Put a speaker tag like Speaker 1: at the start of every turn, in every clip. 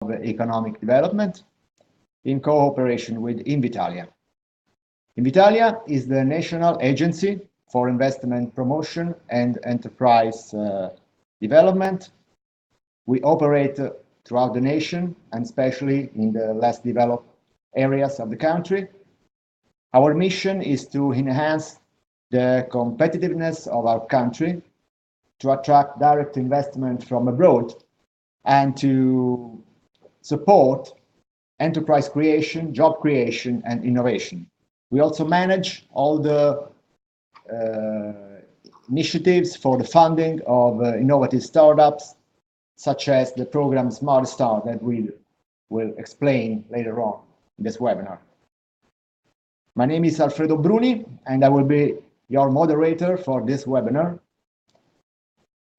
Speaker 1: Economic Development in cooperation with Invitalia. Invitalia is the national agency for investment promotion and enterprise development. We operate throughout the nation and especially in the less developed areas of the country. Our mission is to enhance the competitiveness of our country, to attract direct investment from abroad, and to support enterprise creation, job creation, and innovation. We also manage all the initiatives for the funding of innovative startups, such as the program Smart Start that we will explain later on in this webinar. My name is Alfredo Bruni, and I will be your moderator for this webinar.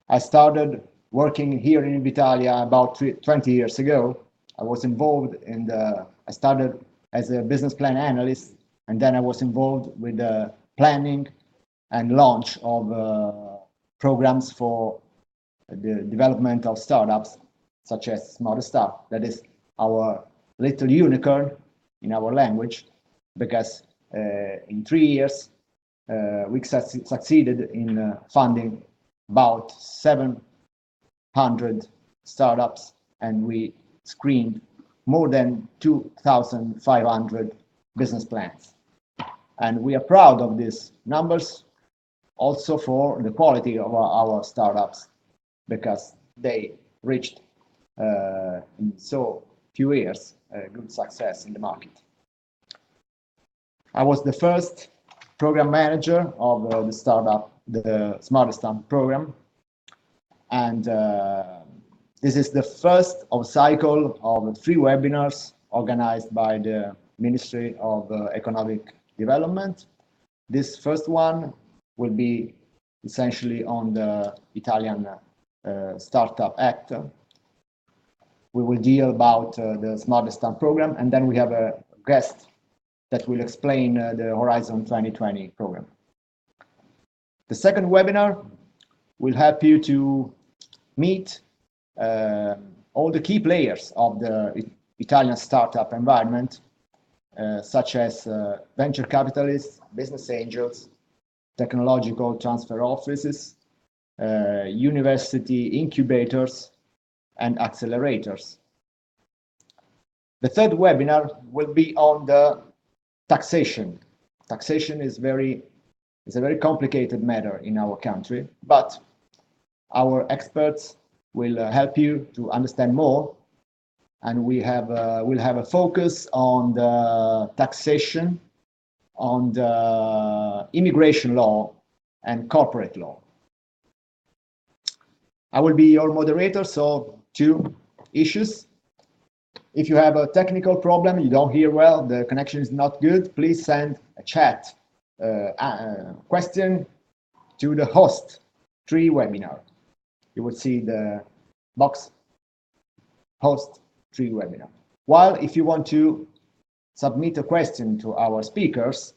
Speaker 1: I started working here in Invitalia about 20 years ago. I was involved in I started as a business plan analyst, and then I was involved with the planning and launch of programs for the development of startups, such as Smart Start. That is our little unicorn in our language, because in 3 years we succeeded in funding about 700 startups, and we screened more than 2,500 business plans. And we are proud of these numbers also for the quality of our startups, because they reached in so few years good success in the market. I was the first program manager of the startup, the Smart Start program, and this is the first of cycle of 3 webinars organized by the Ministry of Economic Development. This first one will be essentially on the Italian Startup Act. We will deal about the Smart Start program, and then we have a guest that will explain the Horizon 2020 program. The second webinar will help you to meet all the key players of the Italian startup environment, such as venture capitalists, business angels, technological transfer offices, university incubators, and accelerators. The third webinar will be on the taxation. Taxation is a very complicated matter in our country, but our experts will help you to understand more, and we'll have a focus on the taxation, on the immigration law and corporate law. I will be your moderator, so 2 issues. If you have a technical problem, you don't hear well, the connection is not good, please send a chat question to the host 3 webinar. You will see the box host 3 webinar. While if you want to submit a question to our speakers,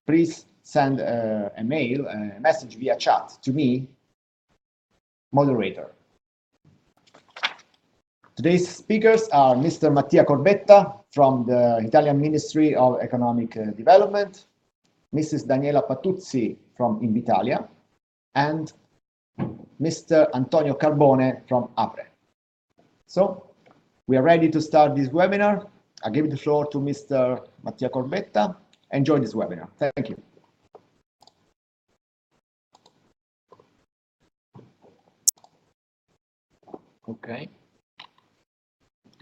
Speaker 1: please send a mail, a message via chat to me, moderator. Today's speakers are Mr. Mattia Corbetta from the Italian Ministry of Economic Development, Mrs. Daniela Patuzzi from Invitalia, and Mr. Antonio Carbone from APRE. So we are ready to start this webinar. I give the floor to Mr. Mattia Corbetta. Enjoy this webinar. Thank you.
Speaker 2: Okay.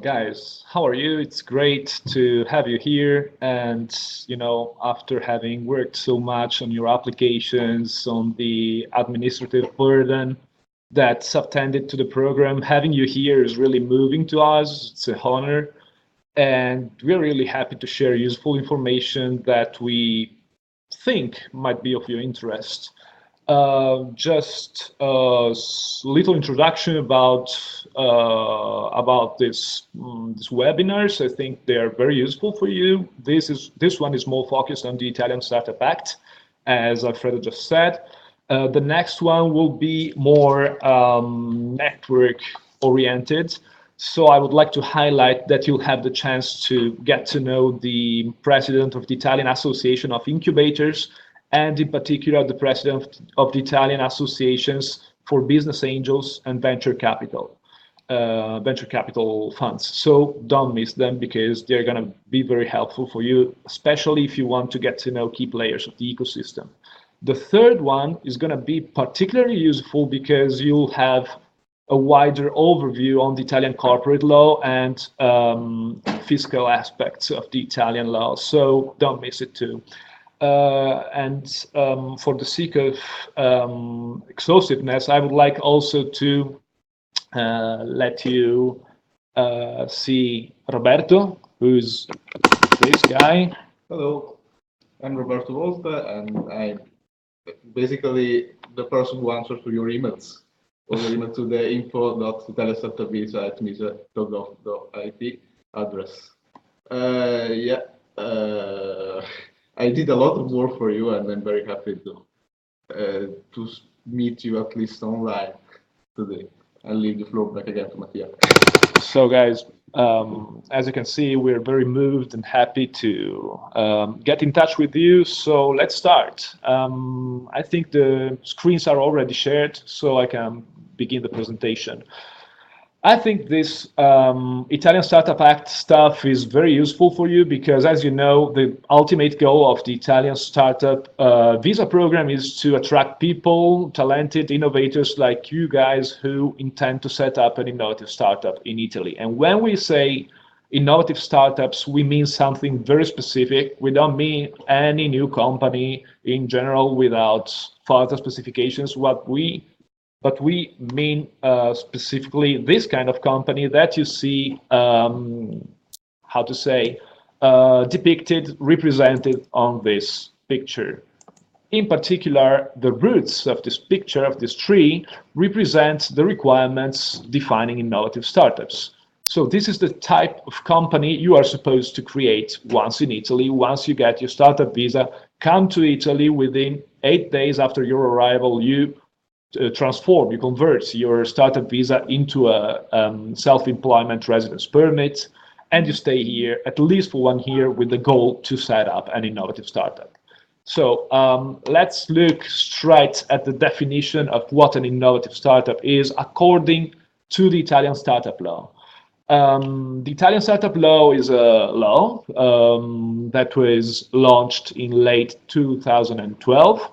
Speaker 2: Guys, how are you? It's great to have you here. And, you know, after having worked so much on your applications, on the administrative burden that subtended to the program, having you here is really moving to us. It's an honor. And we're really happy to share useful information that we think might be of your interest. Just a little introduction about this webinars. I think they are very useful for you. This one is more focused on the Italian Startup Act, as Alfredo just said. The next one will be more network oriented. So I would like to highlight that you'll have the chance to get to know the president of the Italian Association of Incubators, and in particular the president of the Italian Associations for Business Angels and Venture Capital funds. So don't miss them, because they're going to be very helpful for you, especially if you want to get to know key players of the ecosystem. The third one is going to be particularly useful because you'll have a wider overview on the Italian corporate law and fiscal aspects of the Italian law. So don't miss it too. For the sake of exhaustiveness, I would like also to let you see Roberto, who's this guy.
Speaker 3: Hello, I'm Roberto Volta, and I'm basically the person who answers to your emails, or the email to the info.italiastartupvisa@misa.gov.it address. I did a lot of work for you, and I'm very happy to meet you at least online today. I'll leave the floor back again to Mattia.
Speaker 2: So guys, as you can see, we're very moved and happy to get in touch with you. So let's start. I think the screens are already shared, so I can begin the presentation. I think this Italian Startup Act stuff is very useful for you because, as you know, the ultimate goal of the Italian Startup Visa program is to attract people, talented innovators like you guys who intend to set up an innovative startup in Italy. And when we say innovative startups, we mean something very specific. We don't mean any new company in general without further specifications. But we mean specifically this kind of company that you see, depicted, represented on this picture. In particular, the roots of this picture, of this tree, represent the requirements defining innovative startups. So this is the type of company you are supposed to create once in Italy. Once you get your startup visa, come to Italy. Within 8 days after your arrival, you convert your startup visa into a self-employment residence permit, and you stay here at least for 1 year with the goal to set up an innovative startup. So let's look straight at the definition of what an innovative startup is according to the Italian startup law. The Italian startup law is a law that was launched in late 2012.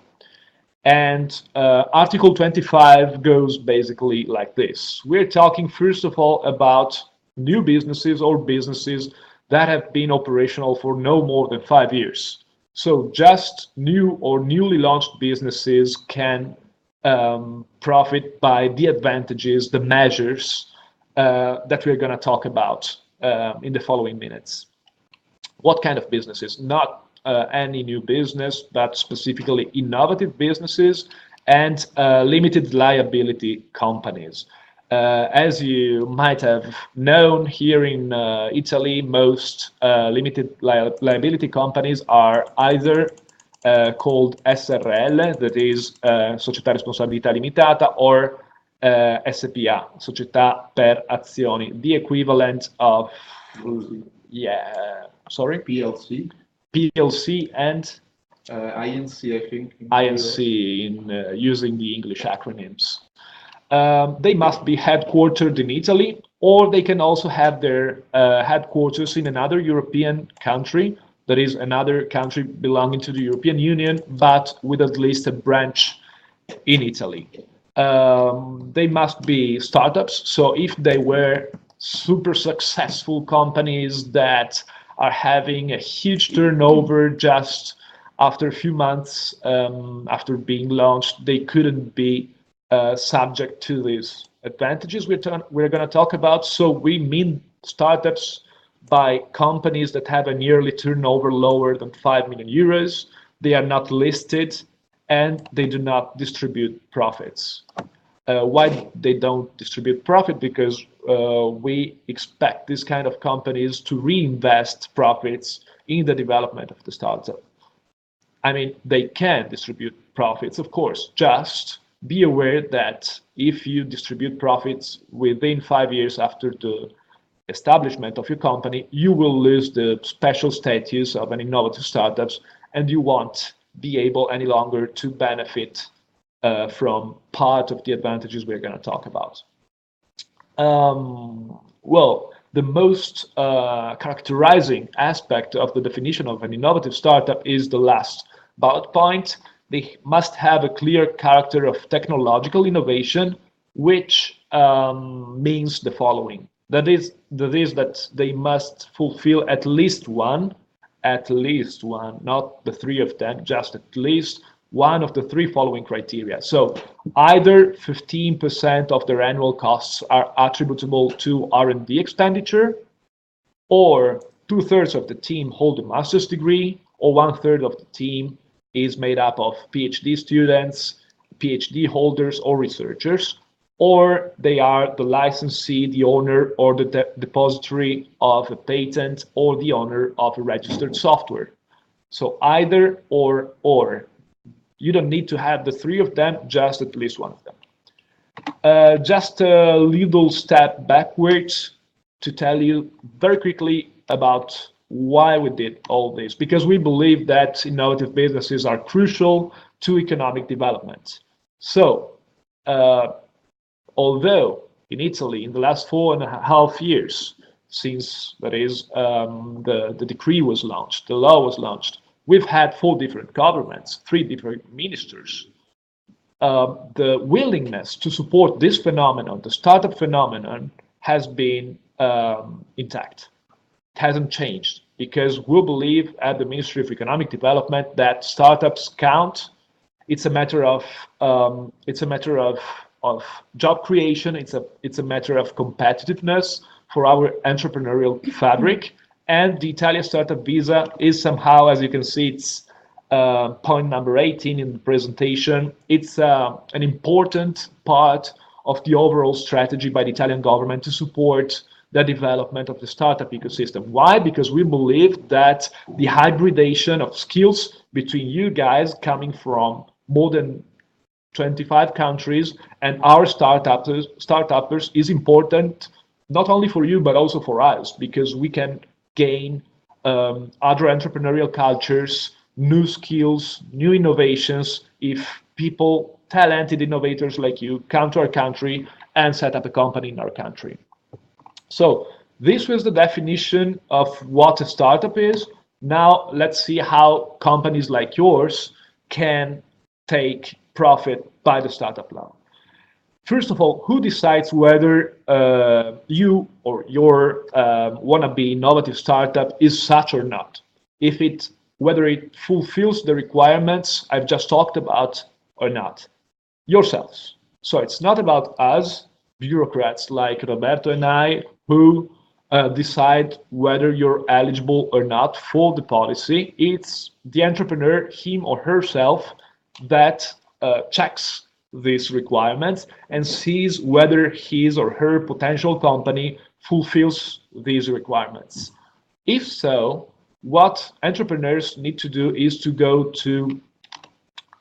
Speaker 2: And Article 25 goes basically like this. We're talking, first of all, about new businesses or businesses that have been operational for no more than 5 years. So just new or newly launched businesses can profit by the advantages, the measures that we're going to talk about in the following minutes. What kind of businesses? Not any new business, but specifically innovative businesses and limited liability companies. As you might have known, here in Italy, most limited liability companies are either called SRL, that is Società Responsabilità Limitata, or SPA, Società per Azioni, the equivalent of,
Speaker 3: PLC.
Speaker 2: PLC and
Speaker 3: INC, I think.
Speaker 2: INC, using the English acronyms. They must be headquartered in Italy, or they can also have their headquarters in another European country, that is another country belonging to the European Union, but with at least a branch in Italy. They must be startups, so if they were super successful companies that are having a huge turnover just after a few months after being launched, they couldn't be subject to these advantages we're going to talk about. So we mean startups by companies that have a yearly turnover lower than 5 million euros. They are not listed and they do not distribute profits. Why they don't distribute profit? Because we expect these kind of companies to reinvest profits in the development of the startup. I mean, they can distribute profits, of course. Just be aware that if you distribute profits within 5 years after the establishment of your company, you will lose the special status of an innovative startup, and you won't be able any longer to benefit from part of the advantages we're going to talk about. Well, the most characterizing aspect of the definition of an innovative startup is the last bullet point. They must have a clear character of technological innovation, which means the following. That is that they must fulfill at least one, not the three of them, just at least one of the three following criteria. So either 15% of their annual costs are attributable to R&D expenditure, or 2/3 of the team hold a master's degree, or 1/3 of the team is made up of PhD students, PhD holders, or researchers, or they are the licensee, the owner, or the depository of a patent, or the owner of a registered software. So either or. You don't need to have the three of them, just at least one of them. Just a little step backwards to tell you very quickly about why we did all this, because we believe that innovative businesses are crucial to economic development. So, although in Italy, in the last 4.5 years, since that is the decree was launched, the law was launched, we've had 4 different governments, 3 different ministers. The willingness to support this phenomenon, the startup phenomenon, has been intact. It hasn't changed, because we believe at the Ministry of Economic Development that startups count. It's a matter of job creation. It's a matter of competitiveness for our entrepreneurial fabric. And the Italian Startup Visa is somehow, as you can see, it's point number 18 in the presentation. It's an important part of the overall strategy by the Italian government to support the development of the startup ecosystem. Why? Because we believe that the hybridization of skills between you guys coming from more than 25 countries and our startuppers is important, not only for you, but also for us, because we can gain other entrepreneurial cultures, new skills, new innovations, if people, talented innovators like you, come to our country and set up a company in our country. So this was the definition of what a startup is. Now let's see how companies like yours can take profit by the startup loan. First of all, who decides whether you or your wannabe innovative startup is such or not? Whether it fulfills the requirements I've just talked about or not? Yourselves. So it's not about us, bureaucrats like Roberto and I, who decide whether you're eligible or not for the policy. It's the entrepreneur, him or herself, that checks these requirements and sees whether his or her potential company fulfills these requirements. If so, what entrepreneurs need to do is to go to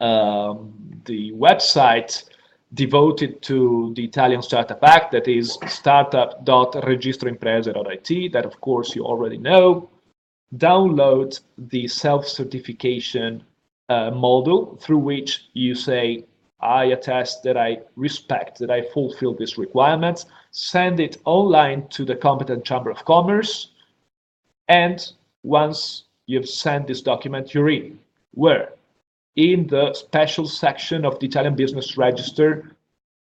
Speaker 2: the website devoted to the Italian Startup Act, that is startup.registroimprese.it, that of course you already know. Download the self-certification module through which you say, I attest that I respect, that I fulfill these requirements, send it online to the competent Chamber of Commerce, and once you've sent this document, you're in. Where? In the special section of the Italian Business Register,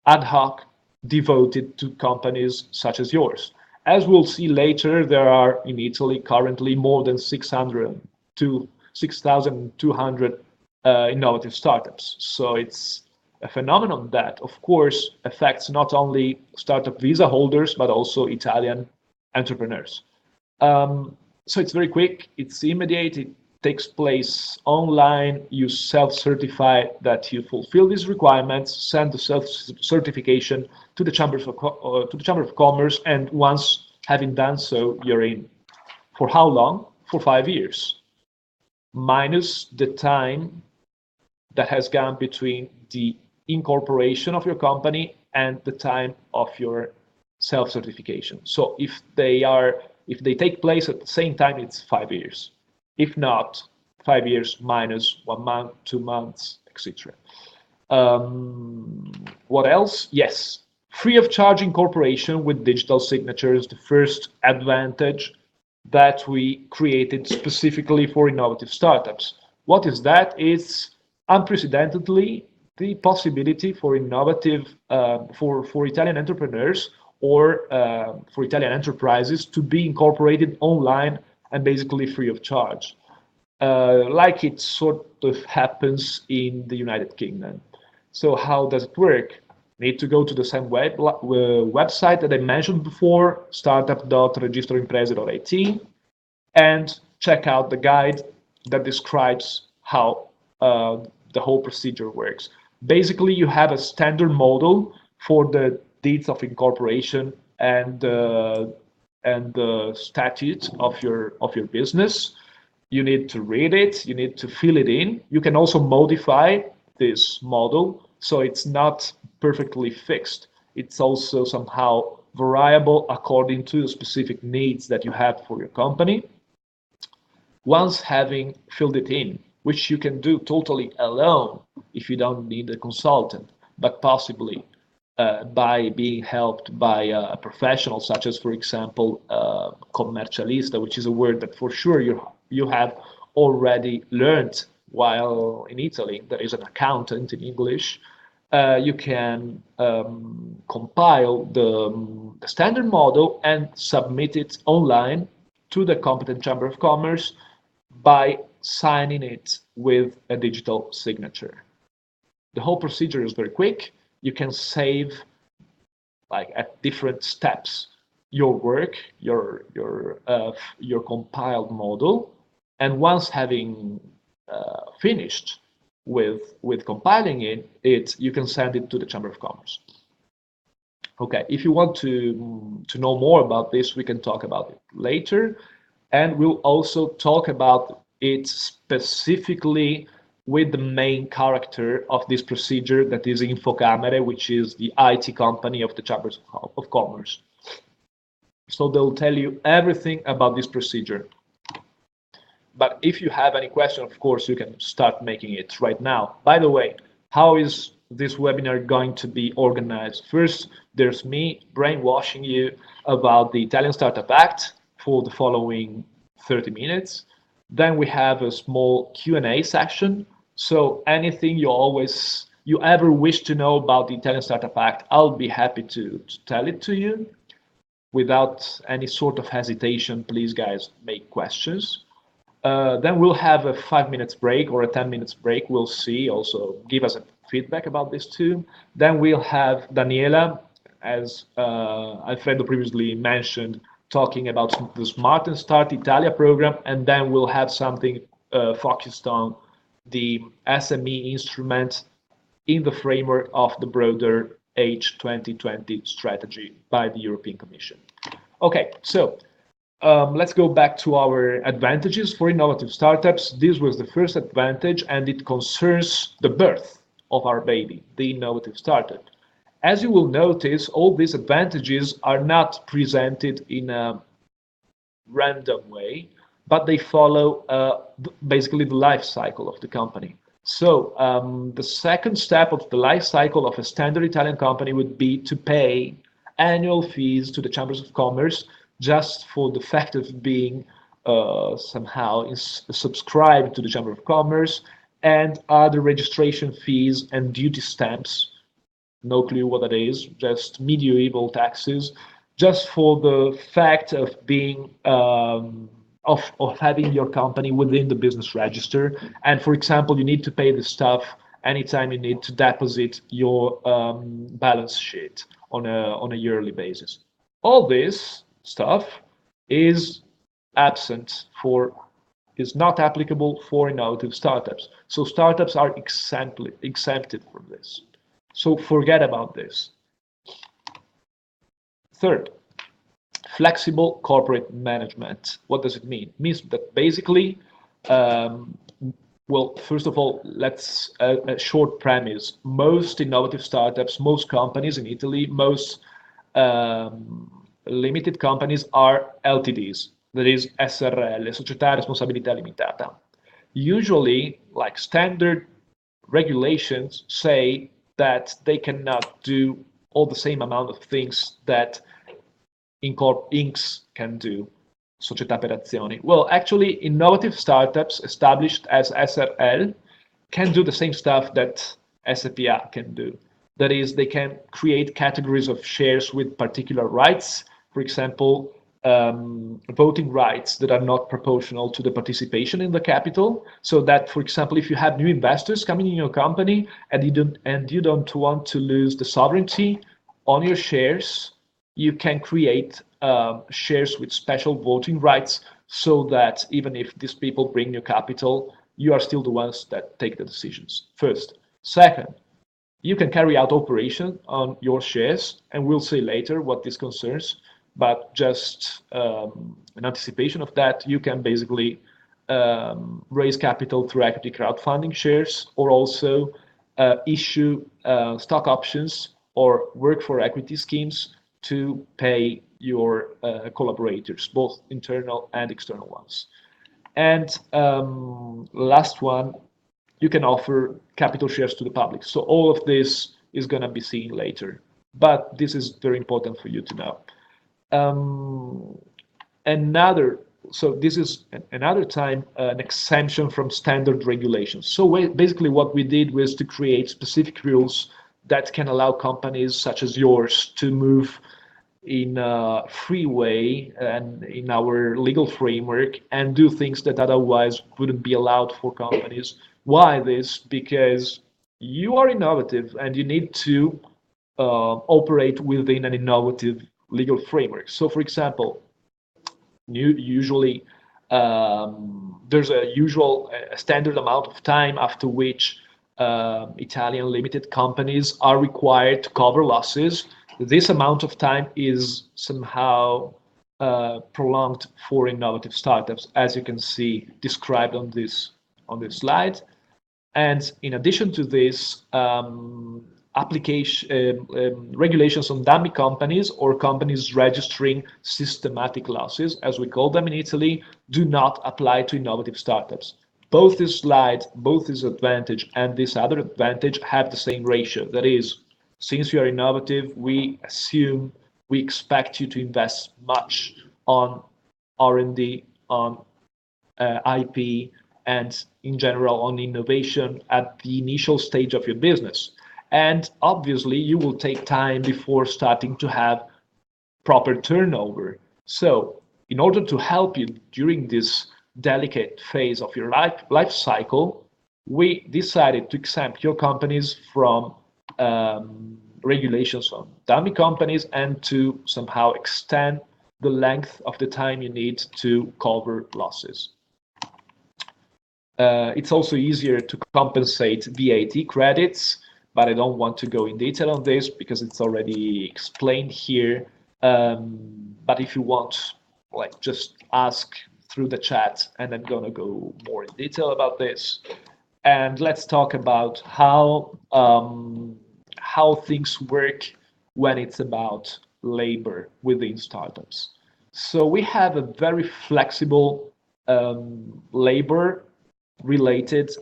Speaker 2: ad hoc, devoted to companies such as yours. As we'll see later, there are in Italy currently more than 6,200 innovative startups. So it's a phenomenon that, of course, affects not only startup visa holders, but also Italian entrepreneurs. So it's very quick, it's immediate, it takes place online, you self-certify that you fulfill these requirements, send the self-certification to the Chamber of Commerce, and once having done so, you're in. For how long? For 5 years, minus the time that has gone between the incorporation of your company and the time of your self-certification. So if they take place at the same time, it's 5 years. If not, 5 years minus 1 month, 2 months, etc. What else? Yes, free of charge incorporation with digital signatures, the first advantage that we created specifically for innovative startups. What is that? It's unprecedentedly the possibility for innovative, for Italian entrepreneurs or for Italian enterprises to be incorporated online and basically free of charge, like it sort of happens in the United Kingdom. So how does it work? Need to go to the same website that I mentioned before, startup.registroimprese.it, and check out the guide that describes how the whole procedure works. Basically, you have a standard model for the deeds of incorporation and the statute of your business. You need to read it. You need to fill it in. You can also modify this model, so it's not perfectly fixed. It's also somehow variable according to the specific needs that you have for your company. Once having filled it in, which you can do totally alone if you don't need a consultant, but possibly by being helped by a professional, such as, for example, commercialista, which is a word that for sure you have already learned while in Italy. There is an accountant in English. You can compile the standard model and submit it online to the competent Chamber of Commerce by signing it with a digital signature. The whole procedure is very quick. You can save, like at different steps, your work, your compiled model, and once having finished with compiling it, you can send it to the Chamber of Commerce. Okay, if you want to know more about this, we can talk about it later, and we'll also talk about it specifically with the main character of this procedure, that is Infocamere, which is the IT company of the Chambers of Commerce. So they'll tell you everything about this procedure. But if you have any question, of course, you can start making it right now. By the way, how is this webinar going to be organized? First, there's me brainwashing you about the Italian Startup Act for the following 30 minutes. Then we have a small Q&A session. So anything you ever wish to know about the Italian Startup Act, I'll be happy to tell it to you. Without any sort of hesitation, please, guys, make questions. Then we'll have a 5 minutes break or a 10 minutes break. We'll see. Also, give us a feedback about this too. Then we'll have Daniela, as Alfredo previously mentioned, talking about the Smart and Start Italia program. And then we'll have something focused on the SME instrument in the framework of the broader H 2020 strategy by the European Commission. Okay, so let's go back to our advantages for innovative startups. This was the first advantage, and it concerns the birth of our baby, the innovative startup. As you will notice, all these advantages are not presented in a random way, but they follow basically the life cycle of the company. So the second step of the life cycle of a standard Italian company would be to pay annual fees to the Chambers of Commerce just for the fact of being somehow subscribed to the Chamber of Commerce, and other registration fees and duty stamps. No clue what that is, just medieval taxes, just for the fact of being of having your company within the business register. And for example, you need to pay the stuff anytime you need to deposit your balance sheet on a yearly basis. All this stuff is not applicable for innovative startups. So startups are exempted from this. So forget about this. Third, flexible corporate management. What does it mean? It means that basically, well, first of all, let's a short premise. Most innovative startups, most companies in Italy, most limited companies are LTDs, that is SRL, Società a Responsabilità Limitata. Usually, like standard regulations say that they cannot do all the same amount of things that Incs can do, Società per Azioni. Well, actually, innovative startups established as SRL can do the same stuff that SPA can do. That is, they can create categories of shares with particular rights, for example, voting rights that are not proportional to the participation in the capital. So that, for example, if you have new investors coming in your company and you don't want to lose the sovereignty on your shares, you can create shares with special voting rights, so that even if these people bring new capital, you are still the ones that take the decisions first. Second, you can carry out operation on your shares, and we'll see later what this concerns, but just an anticipation of that, you can basically raise capital through equity crowdfunding shares, or also issue stock options or work for equity schemes to pay your collaborators, both internal and external ones. And last one, you can offer capital shares to the public. So all of this is going to be seen later, but this is very important for you to know. So this is another time an exemption from standard regulations. So basically what we did was to create specific rules that can allow companies such as yours to move in a free way and in our legal framework and do things that otherwise wouldn't be allowed for companies. Why this? Because you are innovative and you need to operate within an innovative legal framework. So, for example, usually there's a standard amount of time after which Italian limited companies are required to cover losses. This amount of time is somehow prolonged for innovative startups, as you can see described on this slide. And in addition to this, regulations on dummy companies or companies registering systematic losses, as we call them in Italy, do not apply to innovative startups. Both this slide, both this advantage and this other advantage have the same ratio. That is, since you are innovative, we expect you to invest much on R&D, on IP, and in general on innovation at the initial stage of your business. And obviously, you will take time before starting to have proper turnover. So in order to help you during this delicate phase of your life cycle, we decided to exempt your companies from regulations on dummy companies and to somehow extend the length of the time you need to cover losses. It's also easier to compensate VAT credits, but I don't want to go in detail on this because it's already explained here. But if you want, like, just ask through the chat, and I'm gonna go more in detail about this. And let's talk about how things work when it's about labor within startups. So we have a very flexible labor-related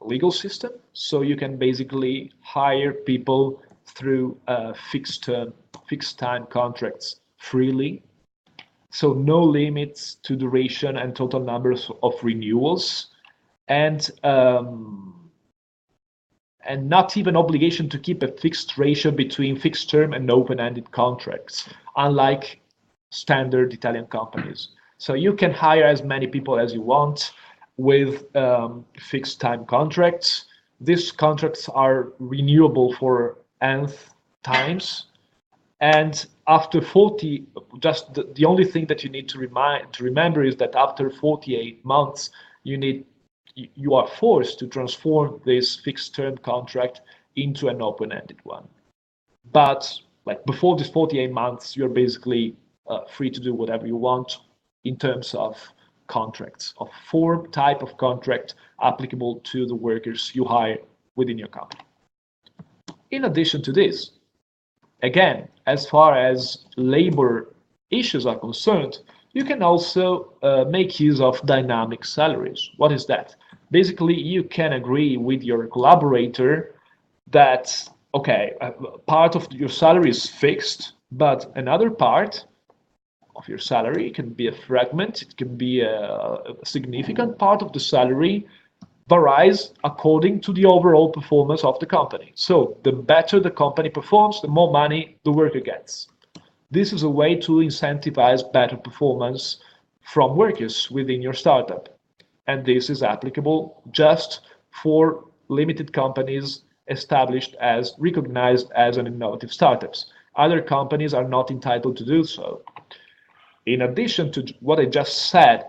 Speaker 2: legal system. So you can basically hire people through fixed time contracts freely. So no limits to duration and total numbers of renewals, and not even obligation to keep a fixed ratio between fixed term and open-ended contracts, unlike standard Italian companies. So you can hire as many people as you want with fixed time contracts. These contracts are renewable for nth times, and after 40, just the only thing that you need to remember is that after 48 months, you are forced to transform this fixed term contract into an open-ended one. But like before this 48 months, you're basically free to do whatever you want in terms of contracts, of form, type of contract applicable to the workers you hire within your company. In addition to this, Again, as far as labor issues are concerned, you can also make use of dynamic salaries. What is that? Basically, you can agree with your collaborator that, okay, part of your salary is fixed, but another part of your salary, it can be a fragment, it can be a significant part of the salary, varies according to the overall performance of the company. So the better the company performs, the more money the worker gets. This is a way to incentivize better performance from workers within your startup. And this is applicable just for limited companies established as recognized as an innovative startups. Other companies are not entitled to do so. In addition to what I just said,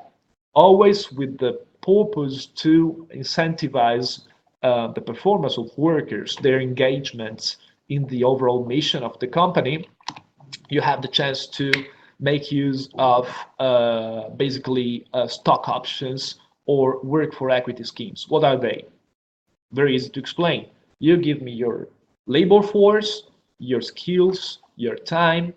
Speaker 2: always with the purpose to incentivize the performance of workers, their engagements in the overall mission of the company, you have the chance to make use of basically stock options or work for equity schemes. What are they? Very easy to explain. You give me your labor force, your skills, your time.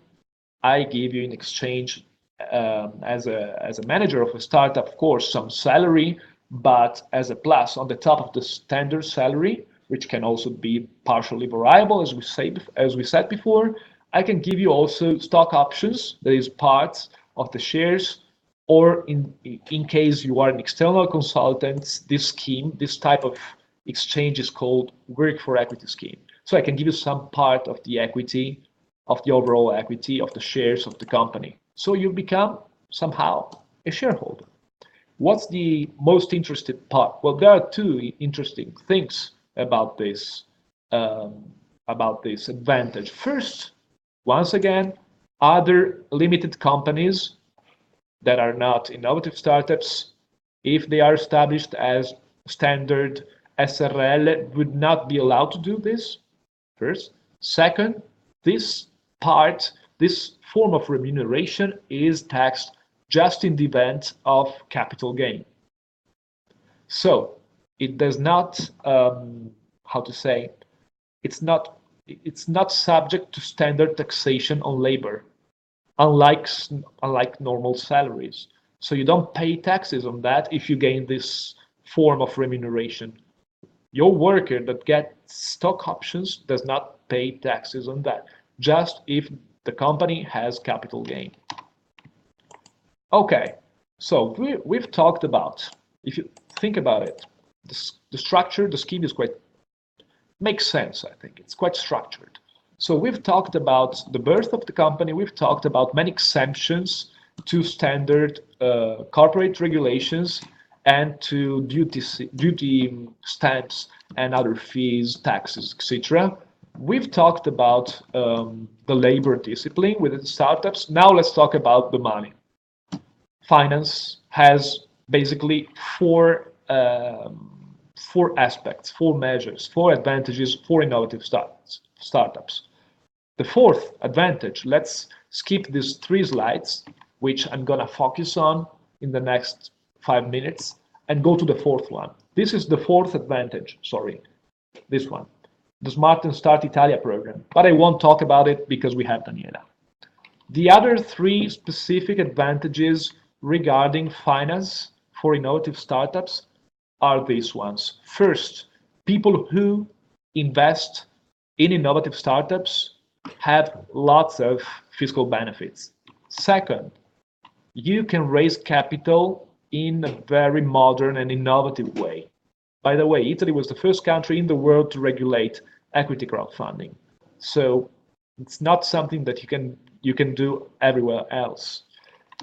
Speaker 2: I give you in exchange as a manager of a startup, of course, some salary, but as a plus on the top of the standard salary, which can also be partially variable, as we said before, I can give you also stock options, that is parts of the shares, or in case you are an external consultant, this type of exchange is called work for equity scheme. So I can give you some part of the equity, of the overall equity of the shares of the company. So you become somehow a shareholder. What's the most interesting part? Well, there are two interesting things about this advantage. First, once again, other limited companies that are not innovative startups, if they are established as standard SRL, would not be allowed to do this. First. Second, this form of remuneration is taxed just in the event of capital gain. So it does not, it's not subject to standard taxation on labor, unlike normal salaries. So you don't pay taxes on that if you gain this form of remuneration. Your worker that gets stock options does not pay taxes on that, just if the company has capital gain. Okay, so we've talked about, if you think about it, the structure, the scheme is makes sense, I think. It's quite structured. So we've talked about the birth of the company, we've talked about many exemptions to standard corporate regulations and to duty stamps and other fees, taxes, etc. We've talked about the labor discipline within startups. Now let's talk about the money. Finance has basically four aspects, four measures, four advantages for innovative startups. The fourth advantage, let's skip these 3 slides, which I'm gonna focus on in the next 5 minutes, and go to the fourth one. This is the fourth advantage, sorry, this one, the Smart and Start Italia program, but I won't talk about it because we have Daniela. The other 3 specific advantages regarding finance for innovative startups are these ones. First, people who invest in innovative startups have lots of fiscal benefits. Second, you can raise capital in a very modern and innovative way. By the way, Italy was the first country in the world to regulate equity crowdfunding. So it's not something that you can do everywhere else.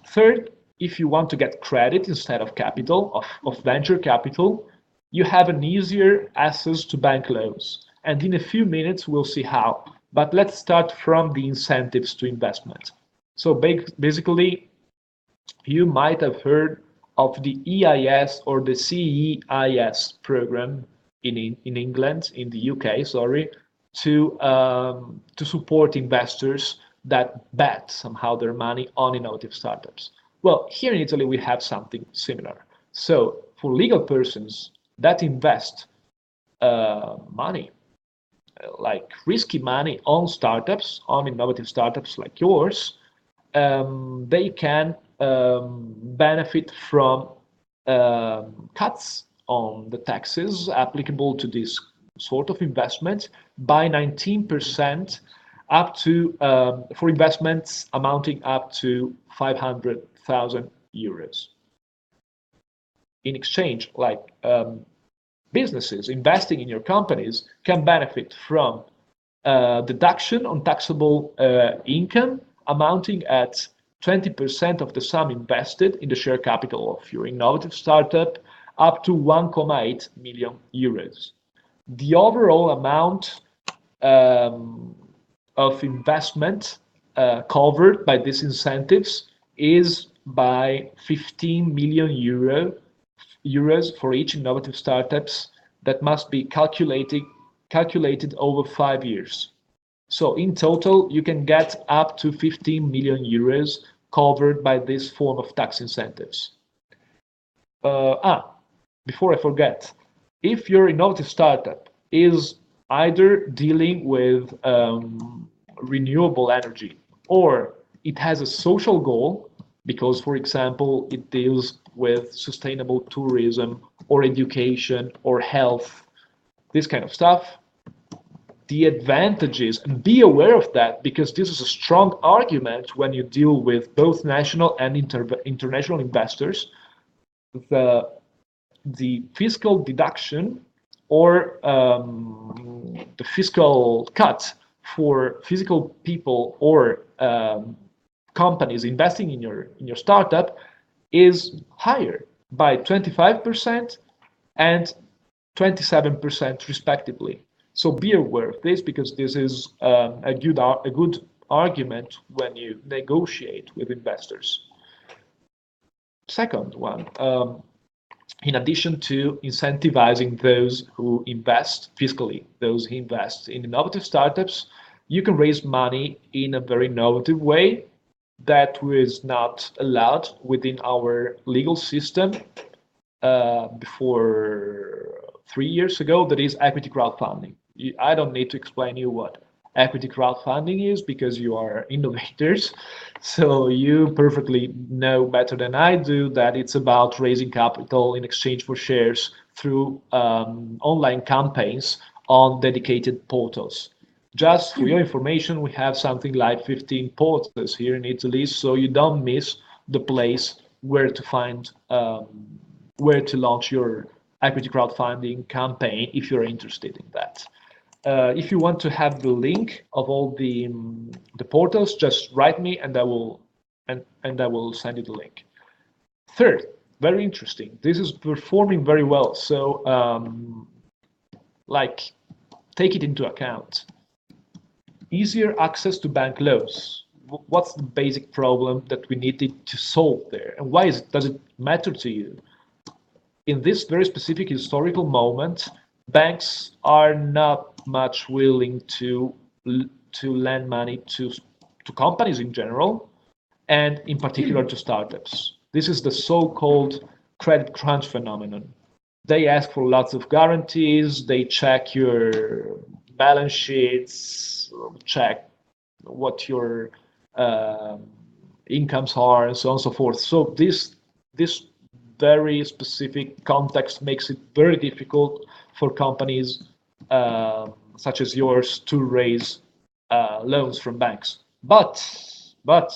Speaker 2: Third, if you want to get credit instead of capital, of venture capital, you have an easier access to bank loans. And in a few minutes, we'll see how. But let's start from the incentives to investment. So basically, you might have heard of the EIS or the CEIS program in England, in the UK, sorry, to support investors that bet somehow their money on innovative startups. Well, here in Italy, we have something similar. So for legal persons that invest money like risky money on startups, on innovative startups like yours, they can benefit from cuts on the taxes applicable to this sort of investment by 19% up to for investments amounting up to 500,000 euros. In exchange, like businesses investing in your companies can benefit from deduction on taxable income amounting at 20% of the sum invested in the share capital of your innovative startup up to 1.8 million euros. The overall amount of investment covered by these incentives is by 15 million euros for each innovative startups that must be calculated over 5 years. So in total, you can get up to 15 million euros covered by this form of tax incentives. Before I forget, if your innovative startup is either dealing with renewable energy or it has a social goal, because, for example, it deals with sustainable tourism or education or health, this kind of stuff, the advantages, and be aware of that, because this is a strong argument when you deal with both national and international investors, the fiscal deduction or the fiscal cut for physical people or companies investing in your startup is higher by 25% and 27% respectively. So be aware of this, because this is a good argument when you negotiate with investors. Second one, in addition to incentivizing those who invest fiscally, those who invest in innovative startups, you can raise money in a very innovative way that was not allowed within our legal system before 3 years ago. That is equity crowdfunding. I don't need to explain you what equity crowdfunding is, because you are innovators, so you perfectly know better than I do that it's about raising capital in exchange for shares through online campaigns on dedicated portals. Just for your information, we have something like 15 portals here in Italy, so you don't miss the place where to find where to launch your equity crowdfunding campaign if you're interested in that. If you want to have the link of all the portals, just write me and I will send you the link. Third, very interesting. This is performing very well. So like, take it into account. Easier access to bank loans. What's the basic problem that we needed to solve there, and why does it matter to you? In this very specific historical moment, banks are not much willing to lend money to companies in general, and in particular to startups. This is the so-called credit crunch phenomenon. They ask for lots of guarantees, they check your balance sheets, check what your incomes are, and so on and so forth. So this very specific context makes it very difficult for companies such as yours to raise loans from banks. But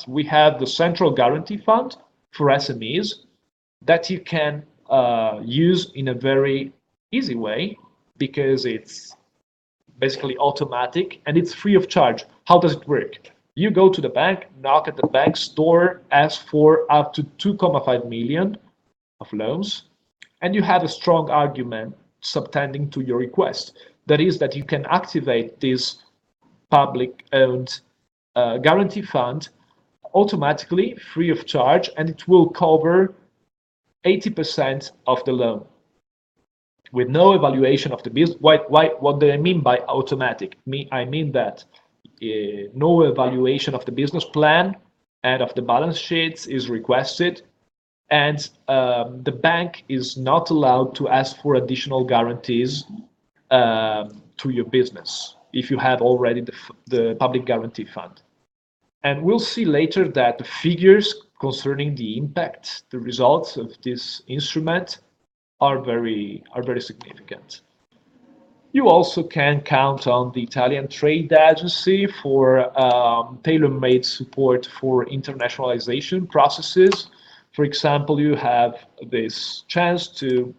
Speaker 2: we have the Central Guarantee Fund for SMEs that you can use in a very easy way, because it's basically automatic and it's free of charge. How does it work? You go to the bank, knock at the bank's door, ask for up to 2.5 million of loans, and you have a strong argument subtending to your request. That is that you can activate this public-owned guarantee fund automatically, free of charge, and it will cover 80% of the loan with no evaluation of the business. What do I mean by automatic? I mean that no evaluation of the business plan and of the balance sheets is requested, and the bank is not allowed to ask for additional guarantees to your business. if you have already the public guarantee fund. And we'll see later that the figures concerning the impact, the results of this instrument are very significant. You also can count on the Italian Trade Agency for tailor-made support for internationalization processes. For example, you have this chance to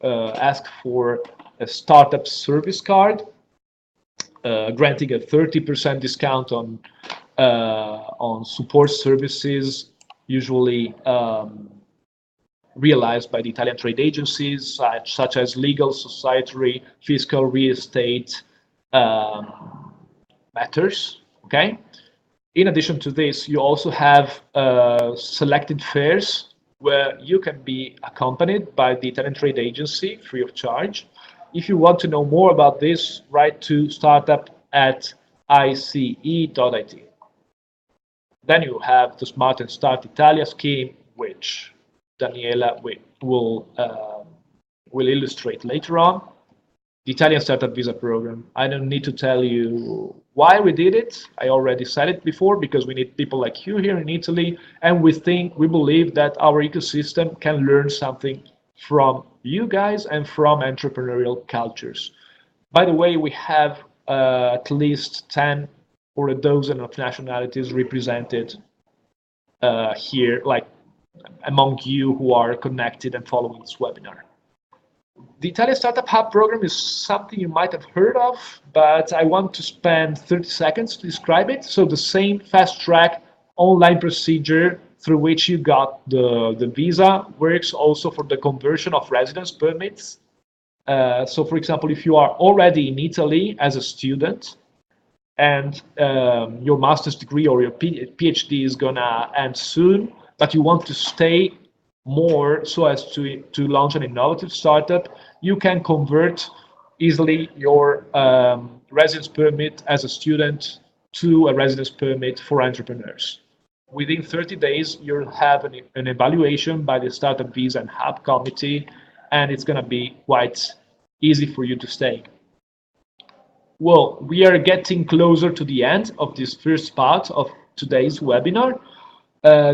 Speaker 2: ask for a startup service card, granting a 30% discount on support services, usually realized by the Italian trade agencies, such as legal, societary, fiscal, real estate matters. Okay. In addition to this, you also have selected fairs where you can be accompanied by the Italian trade agency free of charge. If you want to know more about this, write to startup@ice.it. Then you have the Smart and Start Italia scheme, which Daniela will illustrate later on. The Italian Startup Visa Program. I don't need to tell you why we did it. I already said it before, because we need people like you here in Italy, and we believe that our ecosystem can learn something from you guys and from entrepreneurial cultures. By the way, we have at least 10 or a dozen of nationalities represented here, like among you who are connected and following this webinar. The Italian Startup Hub program is something you might have heard of, but I want to spend 30 seconds to describe it. So the same fast-track online procedure through which you got the visa works also for the conversion of residence permits. So for example, if you are already in Italy as a student and your master's degree or your PhD is gonna end soon, but you want to stay more so as to launch an innovative startup, you can convert easily your residence permit as a student to a residence permit for entrepreneurs. Within 30 days, you'll have an evaluation by the Startup Visa and Hub Committee, and it's going to be quite easy for you to stay. Well, we are getting closer to the end of this first part of today's webinar.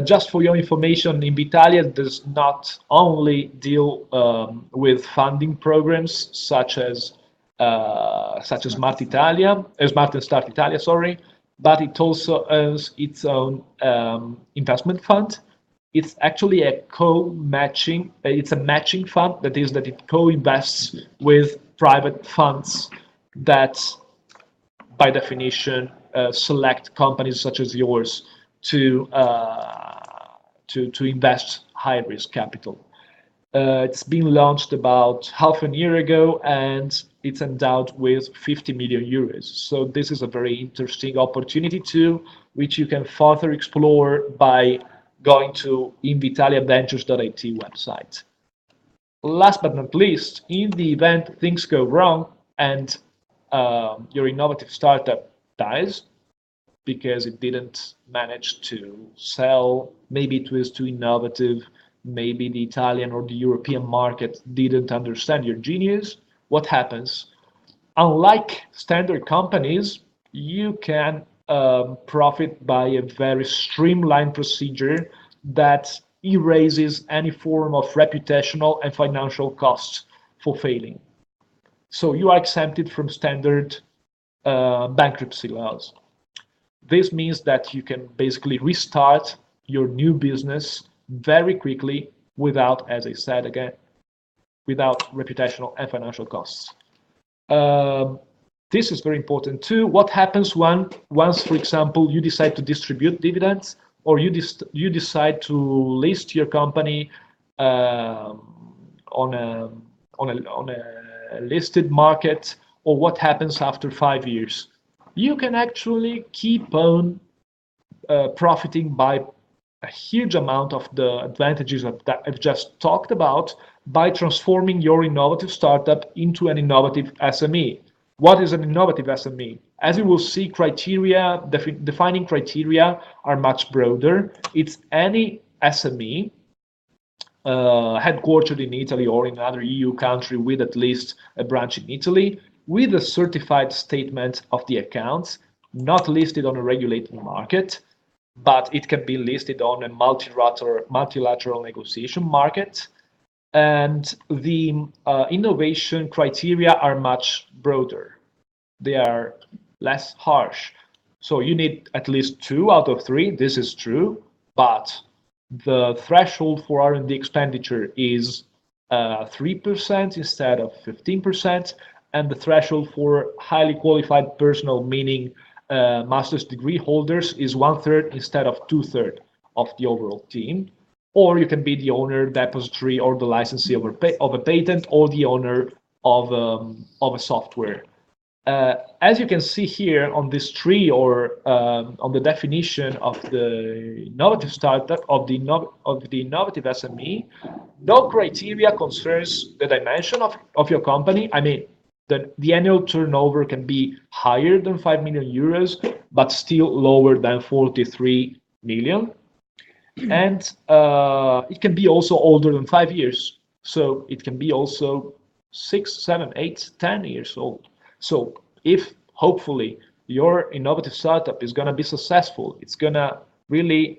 Speaker 2: Just for your information, Invitalia does not only deal with funding programs such as Smart and Start Italia, but it also owns its own investment fund. It's actually a co-matching. It's a matching fund. That is, that it co-invests with private funds that, by definition, select companies such as yours to invest high-risk capital. It's been launched about half a year ago, and it's endowed with 50 million euros. So this is a very interesting opportunity too, which you can further explore by going to invitaliaventures.it website. Last but not least, in the event things go wrong and your innovative startup dies because it didn't manage to sell, maybe it was too innovative, maybe the Italian or the European market didn't understand your genius, what happens? Unlike standard companies, you can profit by a very streamlined procedure that erases any form of reputational and financial costs for failing. So you are exempted from standard bankruptcy laws. This means that you can basically restart your new business very quickly without, as I said again, without reputational and financial costs. This is very important too. What happens once, for example, you decide to distribute dividends, or you decide to list your company on a listed market, or what happens after 5 years? You can actually keep on profiting by a huge amount of the advantages that I've just talked about by transforming your innovative startup into an innovative SME. What is an innovative SME? As you will see, defining criteria are much broader. It's any SME headquartered in Italy or in another EU country with at least a branch in Italy, with a certified statement of the accounts, not listed on a regulated market, but it can be listed on a multilateral negotiation market. And the innovation criteria are much broader. They are less harsh. So you need at least 2 out of 3. This is true, but the threshold for R&D expenditure is 3% instead of 15%, and the threshold for highly qualified personnel, meaning master's degree holders, is 1/3 instead of 2/3 of the overall team. Or you can be the owner, depository, or the licensee of a patent, or the owner of a software. As you can see here on this tree, or on the definition of the innovative startup, of the innovative SME, no criteria concerns the dimension of your company. I mean, the annual turnover can be higher than 5 million euros, but still lower than 43 million. And it can be also older than 5 years. So it can be also 6, 7, 8, 10 years old. So if hopefully your innovative startup is going to be successful, it's going to really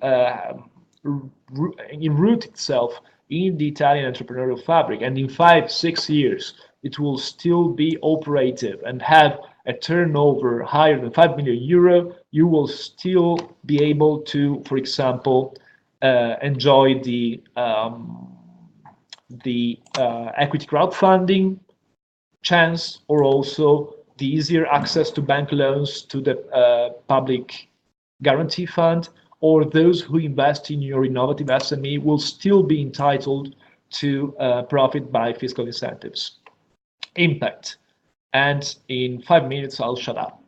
Speaker 2: root itself in the Italian entrepreneurial fabric, and in 5, 6 years, it will still be operative and have a turnover higher than 5 million euro, you will still be able to, for example, enjoy the equity crowdfunding chance, or also the easier access to bank loans, to the public guarantee fund, or those who invest in your innovative SME will still be entitled to profit by fiscal incentives. Impact. And in 5 minutes, I'll shut up.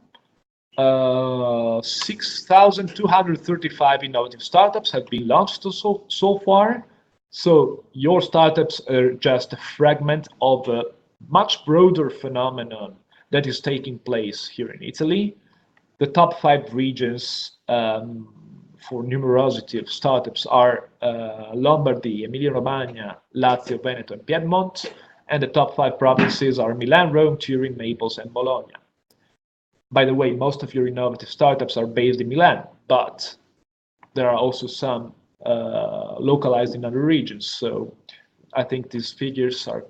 Speaker 2: 6,235 innovative startups have been launched so far. So your startups are just a fragment of a much broader phenomenon that is taking place here in Italy. The top 5 regions for numerosity of startups are Lombardy, Emilia-Romagna, Lazio, Veneto, and Piedmont. And the top 5 provinces are Milan, Rome, Turin, Naples, and Bologna. By the way, most of your innovative startups are based in Milan, but there are also some localized in other regions. So I think these figures are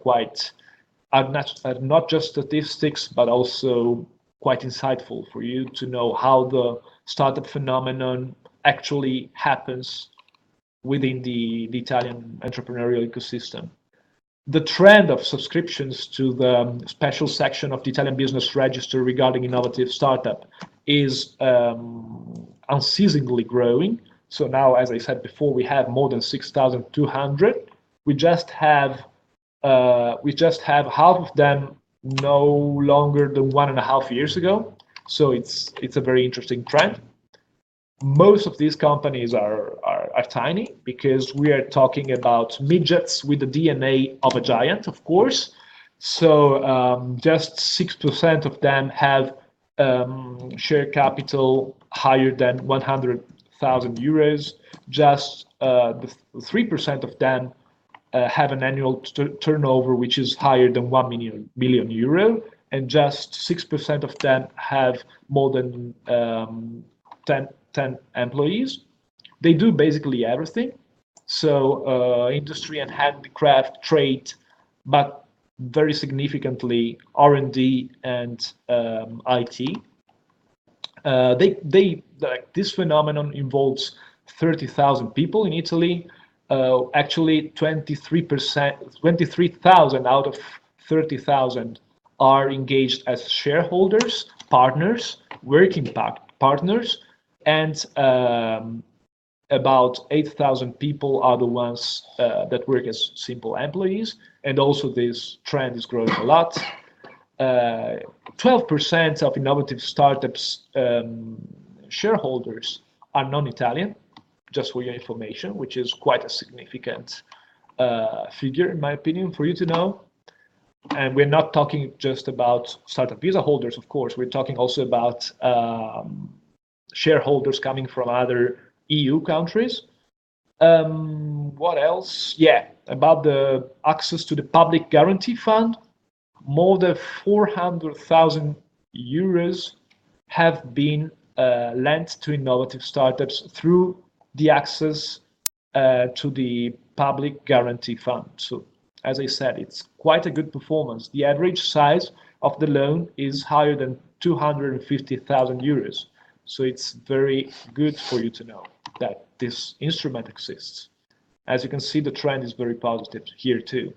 Speaker 2: not just statistics, but also quite insightful for you to know how the startup phenomenon actually happens within the Italian entrepreneurial ecosystem. The trend of subscriptions to the special section of the Italian Business Register regarding innovative startup is unceasingly growing. So now, as I said before, we have more than 6,200. We just have half of them no longer than 1.5 years ago. So it's a very interesting trend. Most of these companies are tiny, because we are talking about midgets with the DNA of a giant, of course. So just 6% of them have share capital higher than 100,000 euros. Just 3% of them have an annual turnover which is higher than 1 million euro, and just 6% of them have more than 10 employees. They do basically everything. So industry and handicraft, trade, but very significantly R&D and IT. This phenomenon involves 30,000 people in Italy. Actually, 23,000 out of 30,000 are engaged as shareholders, partners, working partners, and about 8,000 people are the ones that work as simple employees. And also this trend is growing a lot. 12% of innovative startups shareholders are non-Italian, just for your information, which is quite a significant figure, in my opinion, for you to know. And we're not talking just about startup visa holders, of course. We're talking also about shareholders coming from other EU countries. What else? Yeah, about the access to the public guarantee fund. more than 400,000 euros have been lent to innovative startups through the access to the public guarantee fund. So, as I said, it's quite a good performance. The average size of the loan is higher than 250,000 euros. So it's very good for you to know that this instrument exists. As you can see, the trend is very positive here too.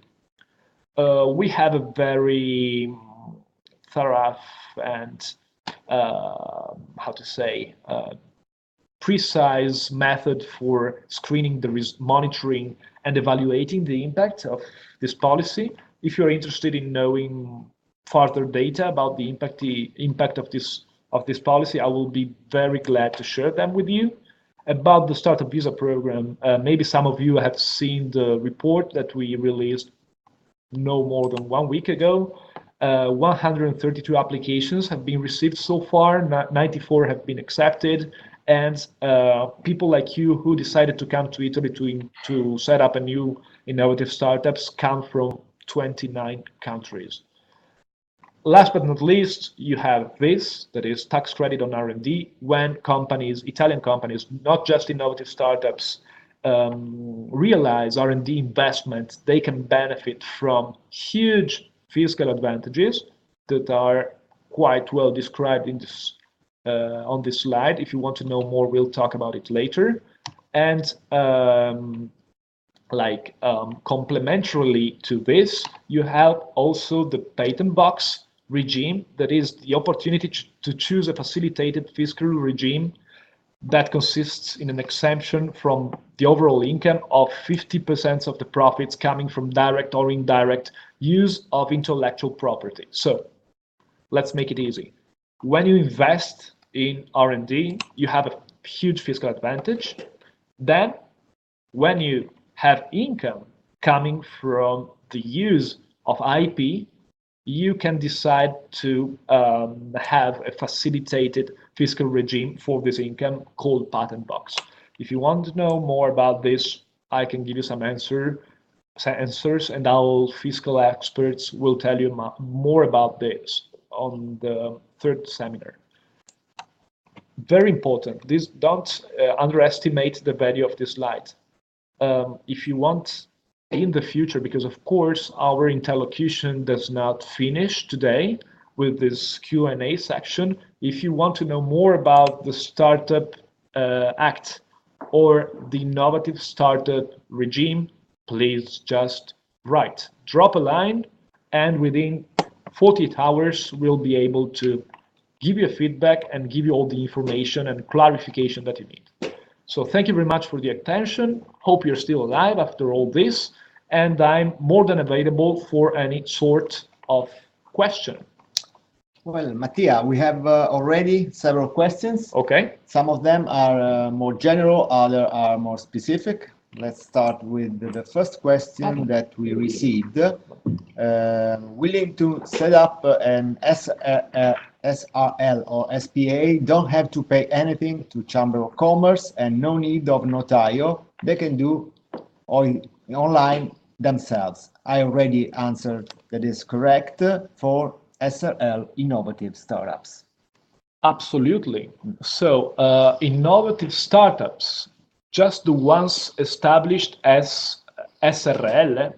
Speaker 2: We have a very thorough and precise method for screening the monitoring and evaluating the impact of this policy. If you're interested in knowing further data about the impact of this policy, I will be very glad to share them with you. About the Startup Visa program, maybe some of you have seen the report that we released no more than 1 week ago. 132 applications have been received so far, 94 have been accepted, and people like you who decided to come to Italy to set up a new innovative startups come from 29 countries. Last but not least, you have this, that is tax credit on R&D, when companies, Italian companies, not just innovative startups, realize R&D investment, they can benefit from huge fiscal advantages that are quite well described in this on this slide. If you want to know more, we'll talk about it later. And complementarily to this, you have also the patent box regime, that is the opportunity to choose a facilitated fiscal regime that consists in an exemption from the overall income of 50% of the profits coming from direct or indirect use of intellectual property. So let's make it easy. When you invest in R&D, you have a huge fiscal advantage. Then when you have income coming from the use of IP, you can decide to have a facilitated fiscal regime for this income called patent box. If you want to know more about this, I can give you some answers, and our fiscal experts will tell you more about this on the third seminar. Very important. Don't underestimate the value of this slide. If you want in the future, because of course our interlocution does not finish today with this Q&A section. If you want to know more about the Startup Act or the innovative startup regime, please just write, drop a line, and within 48 hours we'll be able to give you a feedback and give you all the information and clarification that you need. So thank you very much for the attention. Hope you're still alive after all this, and I'm more than available for any sort of question.
Speaker 1: Well, Mattia, we have already several questions.
Speaker 2: Okay.
Speaker 1: Some of them are more general, others are more specific. Let's start with the first question that we received. Willing to set up an SRL or SPA, don't have to pay anything to Chamber of Commerce and no need of notario. They can do online themselves. I already answered that is correct for SRL innovative startups.
Speaker 2: Absolutely. So innovative startups, just the ones established as SRL,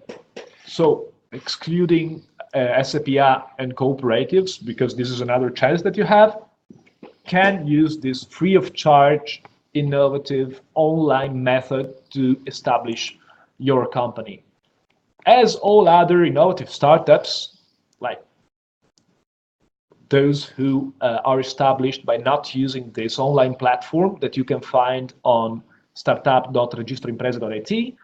Speaker 2: so excluding SPA and cooperatives, because this is another chance that you have, can use this free of charge innovative online method to establish your company. As all other innovative startups, like those who are established by not using this online platform that you can find on startup.registroimprese.it,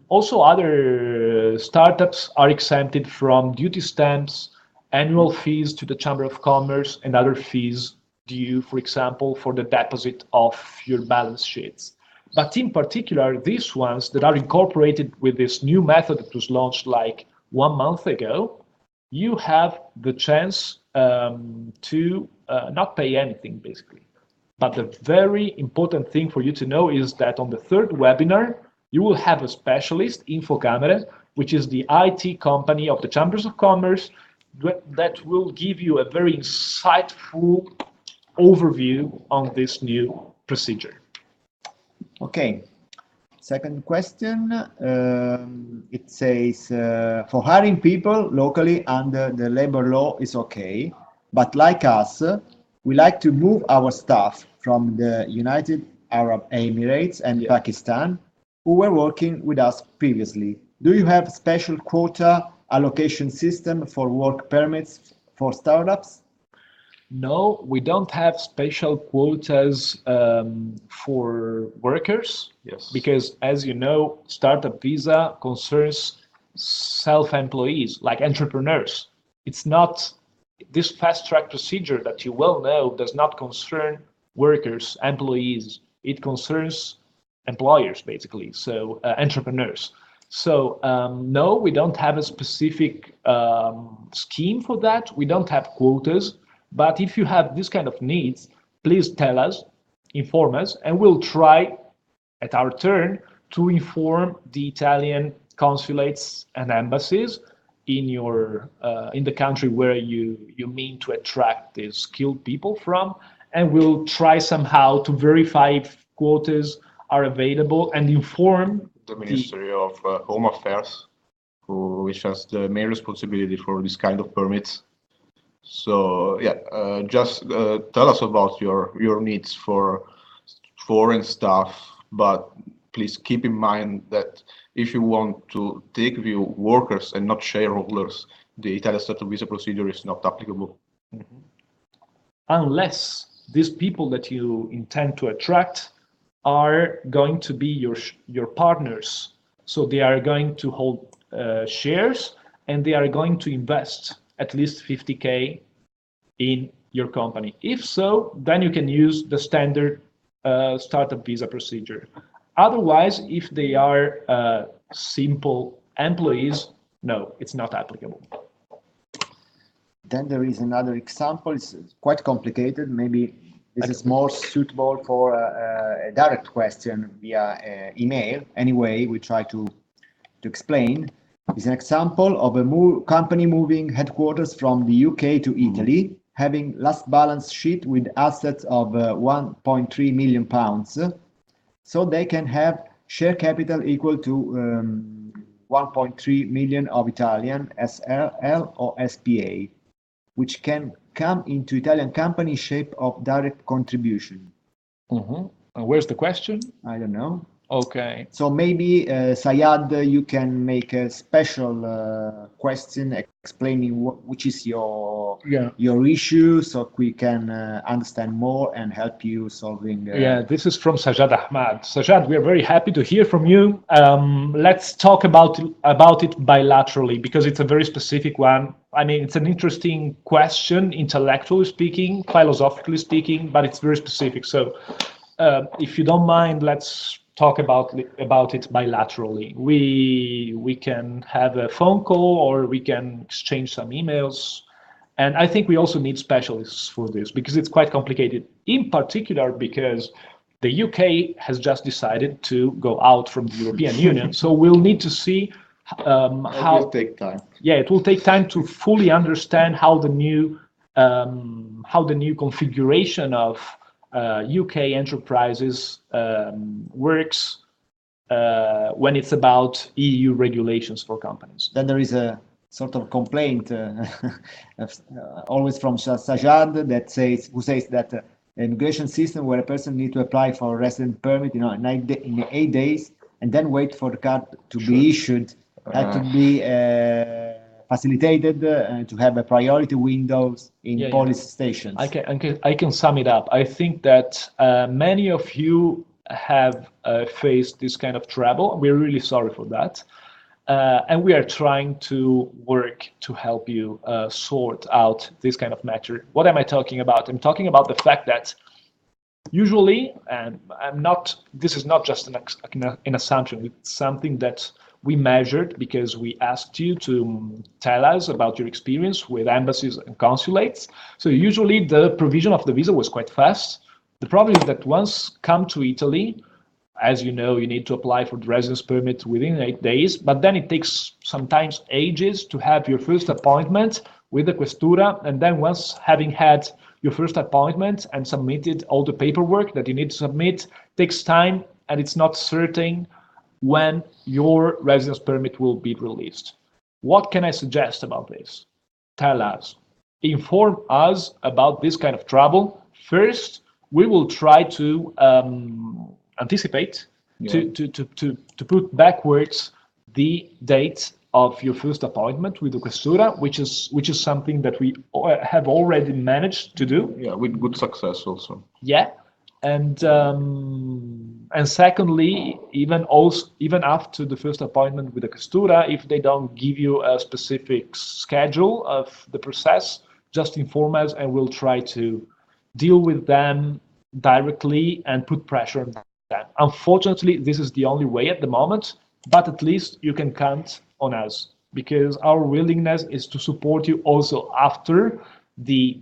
Speaker 2: also other startups are exempted from duty stamps, annual fees to the Chamber of Commerce, and other fees due, for example, for the deposit of your balance sheets. But in particular, these ones that are incorporated with this new method that was launched like 1 month ago, you have the chance to not pay anything, basically. But the very important thing for you to know is that on the third webinar, You will have a specialist, Infocamere, which is the IT company of the Chambers of Commerce, that will give you a very insightful overview on this new procedure.
Speaker 1: Okay. Second question, it says, for hiring people locally under the labor law is okay, but like us, we like to move our staff from the United Arab Emirates and Pakistan, who were working with us previously. Do you have special quota allocation system for work permits for startups?
Speaker 2: No, we don't have special quotas for workers.
Speaker 3: Yes.
Speaker 2: Because, as you know, startup visa concerns self-employees, like entrepreneurs. It's not, this fast-track procedure that you well know does not concern workers, employees. It concerns employers, basically, so entrepreneurs. So no, we don't have a specific scheme for that. We don't have quotas. But if you have this kind of needs, please tell us, inform us, and we'll try at our turn to inform the Italian consulates and embassies in your in the country where you mean to attract these skilled people from, and we'll try somehow to verify if quotas are available and inform
Speaker 3: the Ministry of Home Affairs, which has the main responsibility for this kind of permits. So yeah, just tell us about your needs for foreign staff, but please keep in mind that if you want to take view workers and not shareholders, the Italian startup visa procedure is not applicable.
Speaker 2: Mm-hmm. Unless these people that you intend to attract are going to be your partners, so they are going to hold shares and they are going to invest at least 50K in your company. If so, then you can use the standard startup visa procedure. Otherwise, if they are simple employees, no, it's not applicable.
Speaker 1: Then there is another example. It's quite complicated. Maybe this is more suitable for a direct question via email. Anyway, we try to explain. It's an example of a company moving headquarters from the UK to Italy, having last balance sheet with assets of 1.3 million pounds. So they can have share capital equal to 1.3 million of Italian SRL or SPA, which can come into Italian company shape of direct contribution.
Speaker 2: Mm-hmm. And where's the question?
Speaker 1: I don't know.
Speaker 2: Okay.
Speaker 1: So maybe Sayad, you can make a special question explaining which is your issue, so we can understand more and help you solving.
Speaker 2: Yeah, this is from Sajad Ahmad. Sajad, we are very happy to hear from you. Let's talk about it bilaterally because it's a very specific one. I mean, it's an interesting question, intellectually speaking, philosophically speaking, but it's very specific. So, if you don't mind, let's talk about it bilaterally. We can have a phone call or we can exchange some emails. And I think we also need specialists for this because it's quite complicated, in particular because the UK has just decided to go out from the European Union. So we'll need to see how
Speaker 3: it will take time.
Speaker 2: Yeah, it will take time to fully understand how the new configuration of UK enterprises works when it's about EU regulations for companies.
Speaker 1: Then there is a sort of complaint always from Sajad that says that an immigration system where a person needs to apply for a resident permit, in 8 days and then wait for the card to be issued, had to be facilitated to have a priority windows in police stations.
Speaker 2: I can sum it up. I think that many of you have faced this kind of trouble. We're really sorry for that. And we are trying to work to help you sort out this kind of matter. What am I talking about? I'm talking about the fact that usually, and this is not just an assumption, it's something that we measured because we asked you to tell us about your experience with embassies and consulates. So usually the provision of the visa was quite fast. The problem is that once come to Italy, as you know, you need to apply for the residence permit within 8 days, but then it takes sometimes ages to have your first appointment with the Questura, and then once having had your first appointment and submitted all the paperwork that you need to submit, takes time, and it's not certain when your residence permit will be released. What can I suggest about this? Tell us, inform us about this kind of trouble. First, we will try to anticipate, to put backwards the date of your first appointment with the Questura, which is something that we have already managed to do.
Speaker 3: Yeah, with good success also.
Speaker 2: Yeah, and secondly, even after the first appointment with the Questura, if they don't give you a specific schedule of the process, just inform us, and we'll try to deal with them directly and put pressure on them. Unfortunately, this is the only way at the moment, but at least you can count on us, because our willingness is to support you also after the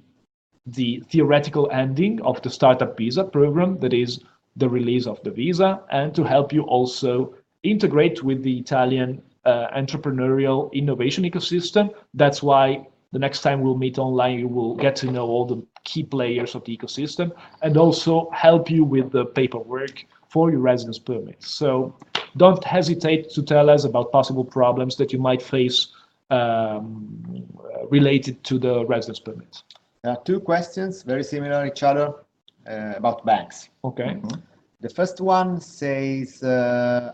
Speaker 2: theoretical ending of the startup visa program, that is the release of the visa, and to help you also integrate with the Italian entrepreneurial innovation ecosystem. That's why the next time we'll meet online, you will get to know all the key players of the ecosystem, and also help you with the paperwork for your residence permit. So don't hesitate to tell us about possible problems that you might face related to the residence permit.
Speaker 1: There are two questions, very similar each other, about banks.
Speaker 2: Okay.
Speaker 1: The first one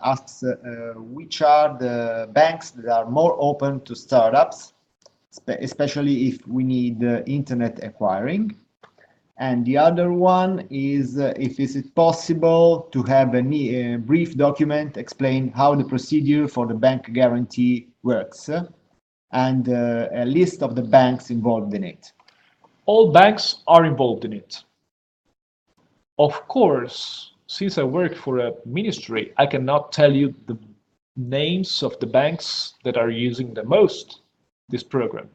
Speaker 1: asks which are the banks that are more open to startups, especially if we need internet acquiring. And the other one is if is it possible to have a brief document explain how the procedure for the bank guarantee works, and a list of the banks involved in it.
Speaker 2: All banks are involved in it. Of course, since I work for a ministry, I cannot tell you the names of the banks that are using the most this program.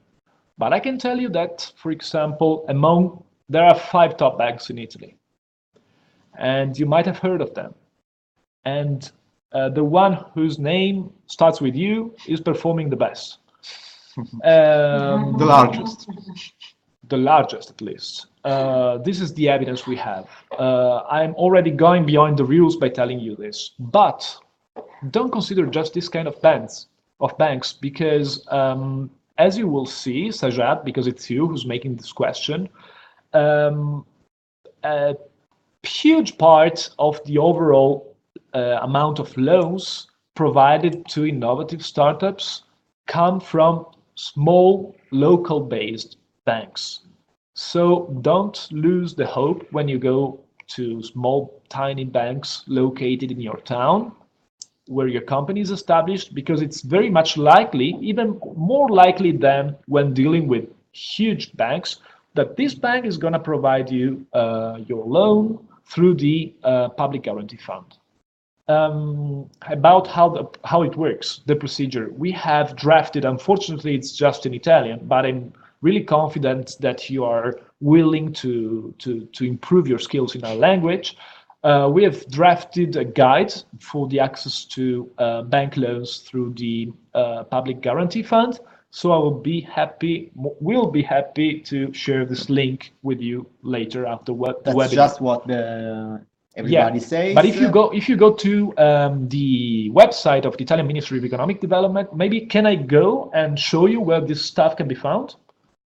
Speaker 2: But I can tell you that, for example, there are 5 top banks in Italy, and you might have heard of them. And the one whose name starts with U is performing the best.
Speaker 3: The largest.
Speaker 2: The largest, at least. This is the evidence we have. I'm already going beyond the rules by telling you this, but don't consider just this kind of banks, because as you will see, Sajad, because it's you who's making this question, a huge part of the overall amount of loans provided to innovative startups come from small local-based banks. So don't lose the hope when you go to small, tiny banks located in your town where your company is established, because it's very much likely, even more likely than when dealing with huge banks, that this bank is going to provide you your loan through the public guarantee fund. About how it works, the procedure, we have drafted, unfortunately it's just in Italian, but I'm really confident that you are willing to improve your skills in our language. We have drafted a guide for the access to bank loans through the public guarantee fund. So I will be happy. We'll be happy to share this link with you later after what the webinar.
Speaker 1: That's just what everybody says.
Speaker 2: But if you go to the website of the Italian Ministry of Economic Development, maybe can I go and show you where this stuff can be found?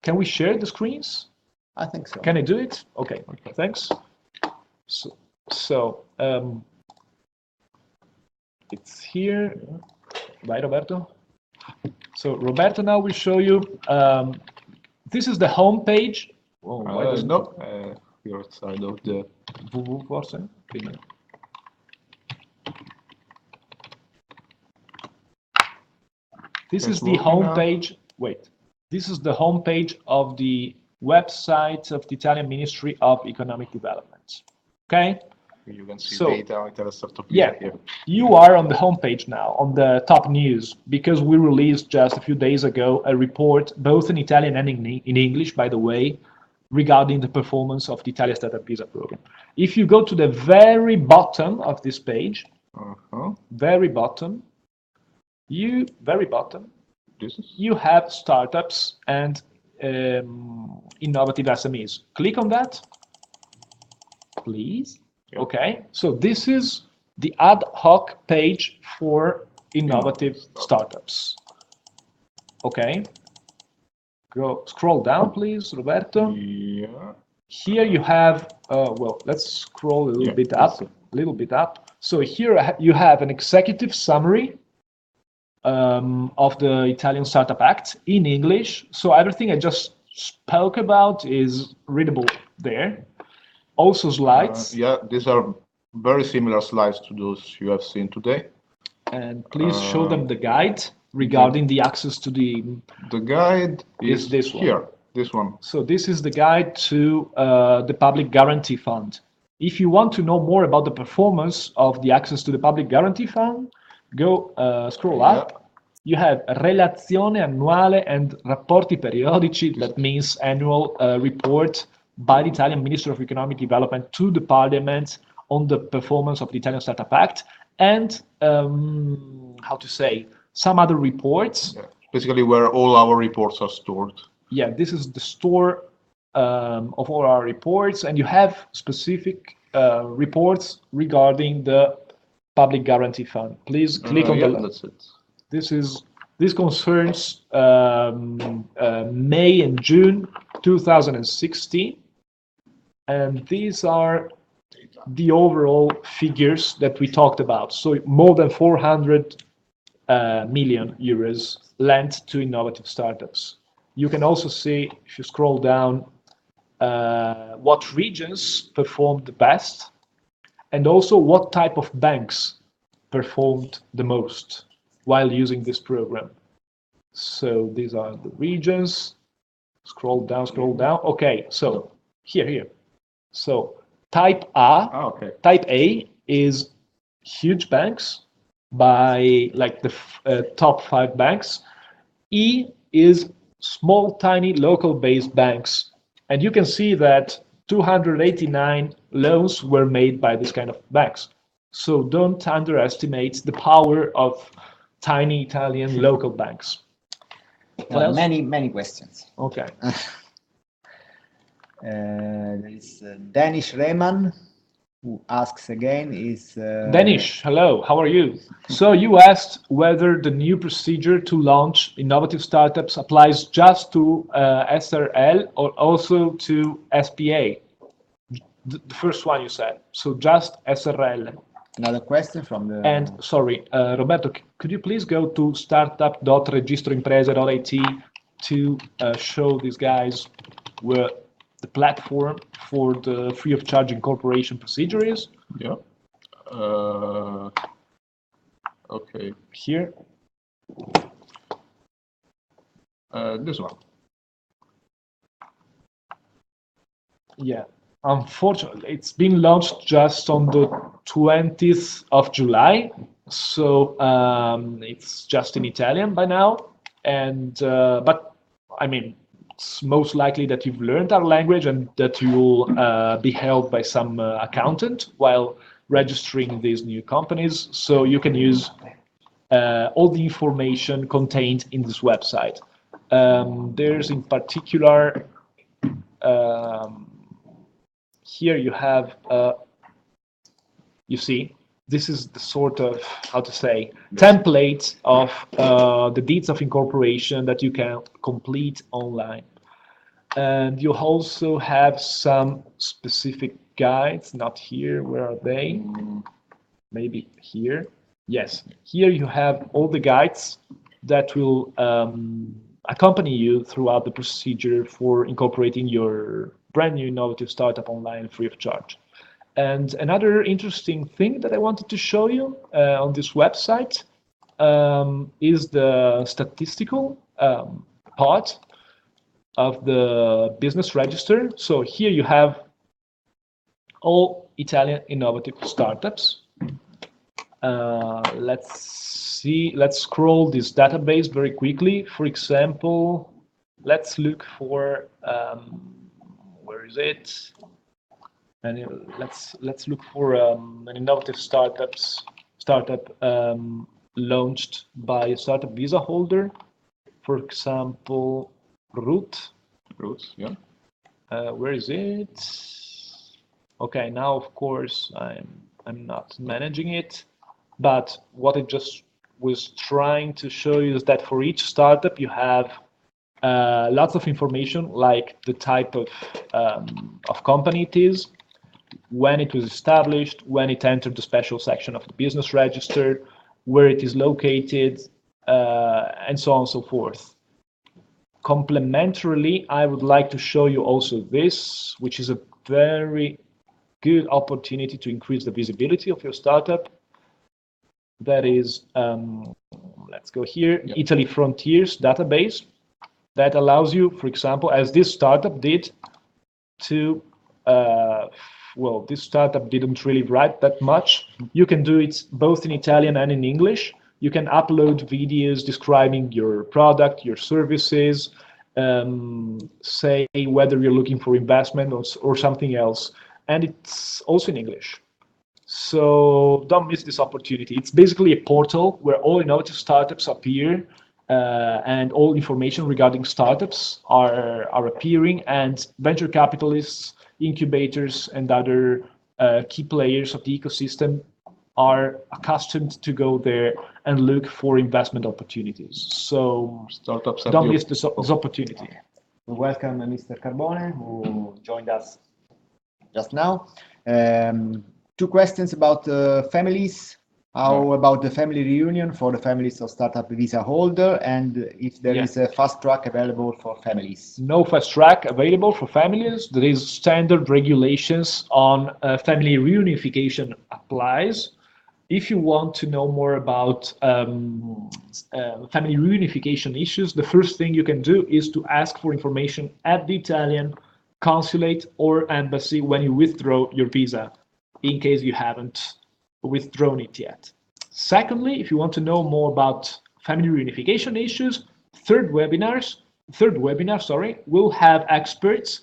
Speaker 2: Can we share the screens?
Speaker 1: I think so.
Speaker 2: Can I do it? Okay. Thanks. So it's here, right, Roberto? So Roberto now will show you. This is the home page.
Speaker 3: Oh, your side of the
Speaker 2: www. This is the home page. Wait. This is the home page of the website of the Italian Ministry of Economic Development. Okay.
Speaker 3: You can see data.
Speaker 2: Yeah, you are on the homepage now, on the top news, because we released just a few days ago a report, both in Italian and in English, by the way, regarding the performance of the Italian Startup Visa program. If you go to the very bottom of this page, very bottom, you have startups and innovative SMEs. Click on that, please. Yep. Okay, so this is the ad hoc page for innovative startups. Okay, scroll down, please, Roberto.
Speaker 3: Yeah.
Speaker 2: Here you have, well, let's scroll a little bit up. So here you have an executive summary of the Italian Startup Act in English. So everything I just spoke about is readable there. Also slides.
Speaker 3: Yeah, these are very similar slides to those you have seen today.
Speaker 2: And please show them the guide regarding the access to the...
Speaker 3: The guide is
Speaker 2: this one.
Speaker 3: Here, this one.
Speaker 2: So this is the guide to the Public Guarantee Fund. If you want to know more about the performance of the access to the Public Guarantee Fund, go scroll up. You have Relazione Annuale and Rapporti Periodici, that means annual report by the Italian Ministry of Economic Development to the Parliament on the performance of the Italian Startup Act, and how to say, some other reports.
Speaker 3: Yeah. Basically where all our reports are stored. Yeah,
Speaker 2: this is the store of all our reports, and you have specific reports regarding the Public Guarantee Fund. Please click on the...
Speaker 3: That's it.
Speaker 2: This concerns May and June 2016, and these are the overall figures that we talked about. So more than 400 million euros lent to innovative startups. You can also see, if you scroll down, what regions performed the best, and also what type of banks performed the most while using this program. So these are the regions. Scroll down. Okay, so here. So type A. Type A is huge banks by like the top 5 banks. E is small, tiny, local-based banks. And you can see that 289 loans were made by this kind of banks. So don't underestimate the power of tiny Italian local banks.
Speaker 1: Many questions.
Speaker 2: Okay.
Speaker 1: There is Danish Rehman, who asks again is...
Speaker 2: Danish, hello, how are you? So you asked whether the new procedure to launch innovative startups applies just to SRL or also to SPA. The first one you said, so just SRL.
Speaker 1: Another question from the...
Speaker 2: And sorry, Roberto, could you please go to startup.registroimprese.it to show these guys where the platform for the free of charge incorporation procedure is?
Speaker 3: Yeah. Okay.
Speaker 2: Here.
Speaker 3: This one.
Speaker 2: Yeah. Unfortunately, it's been launched just on the 20th of July, so it's just in Italian by now. And but I mean, it's most likely that you've learned our language and that you will be helped by some accountant while registering these new companies. So you can use all the information contained in this website. There's in particular. Here you have, you see, this is the sort of, how to say, template of the deeds of incorporation that you can complete online. And you also have some specific guides, not here, where are they? Maybe here. Yes, here you have all the guides that will accompany you throughout the procedure for incorporating your brand new innovative startup online free of charge. And another interesting thing that I wanted to show you on this website is the statistical part of the business register. So here you have all Italian innovative startups. Let's see, let's scroll this database very quickly. For example, let's look for where is it? And let's look for an innovative startup launched by a startup visa holder. For example, Root.
Speaker 3: Root, yeah.
Speaker 2: Where is it? Okay, now of course I'm not managing it, but what I just was trying to show you is that for each startup you have lots of information, like the type of company it is, when it was established, when it entered the special section of the business register, where it is located, and so on and so forth. Complementarily, I would like to show you also this, which is a very good opportunity to increase the visibility of your startup. That is, let's go here, yep. Italy Frontiers database that allows you, for example, as this startup did, to well, this startup didn't really write that much. You can do it both in Italian and in English. You can upload videos describing your product, your services, say whether you're looking for investment or something else. And it's also in English. So don't miss this opportunity. It's basically a portal where all innovative startups appear, and all information regarding startups are appearing, and venture capitalists, incubators, and other key players of the ecosystem are accustomed to go there and look for investment opportunities. So
Speaker 3: startups
Speaker 2: don't miss this opportunity.
Speaker 1: We welcome Mr. Carbone, who joined us just now. 2 questions about families. How about the family reunion for the families of startup visa holder, and if there is a fast track available for families?
Speaker 2: No fast track available for families. There is standard regulations on family reunification applies. If you want to know more about family reunification issues, the first thing you can do is to ask for information at the Italian consulate or embassy when you withdraw your visa, in case you haven't withdrawn it yet. Secondly, if you want to know more about family reunification issues, third webinar, we'll have experts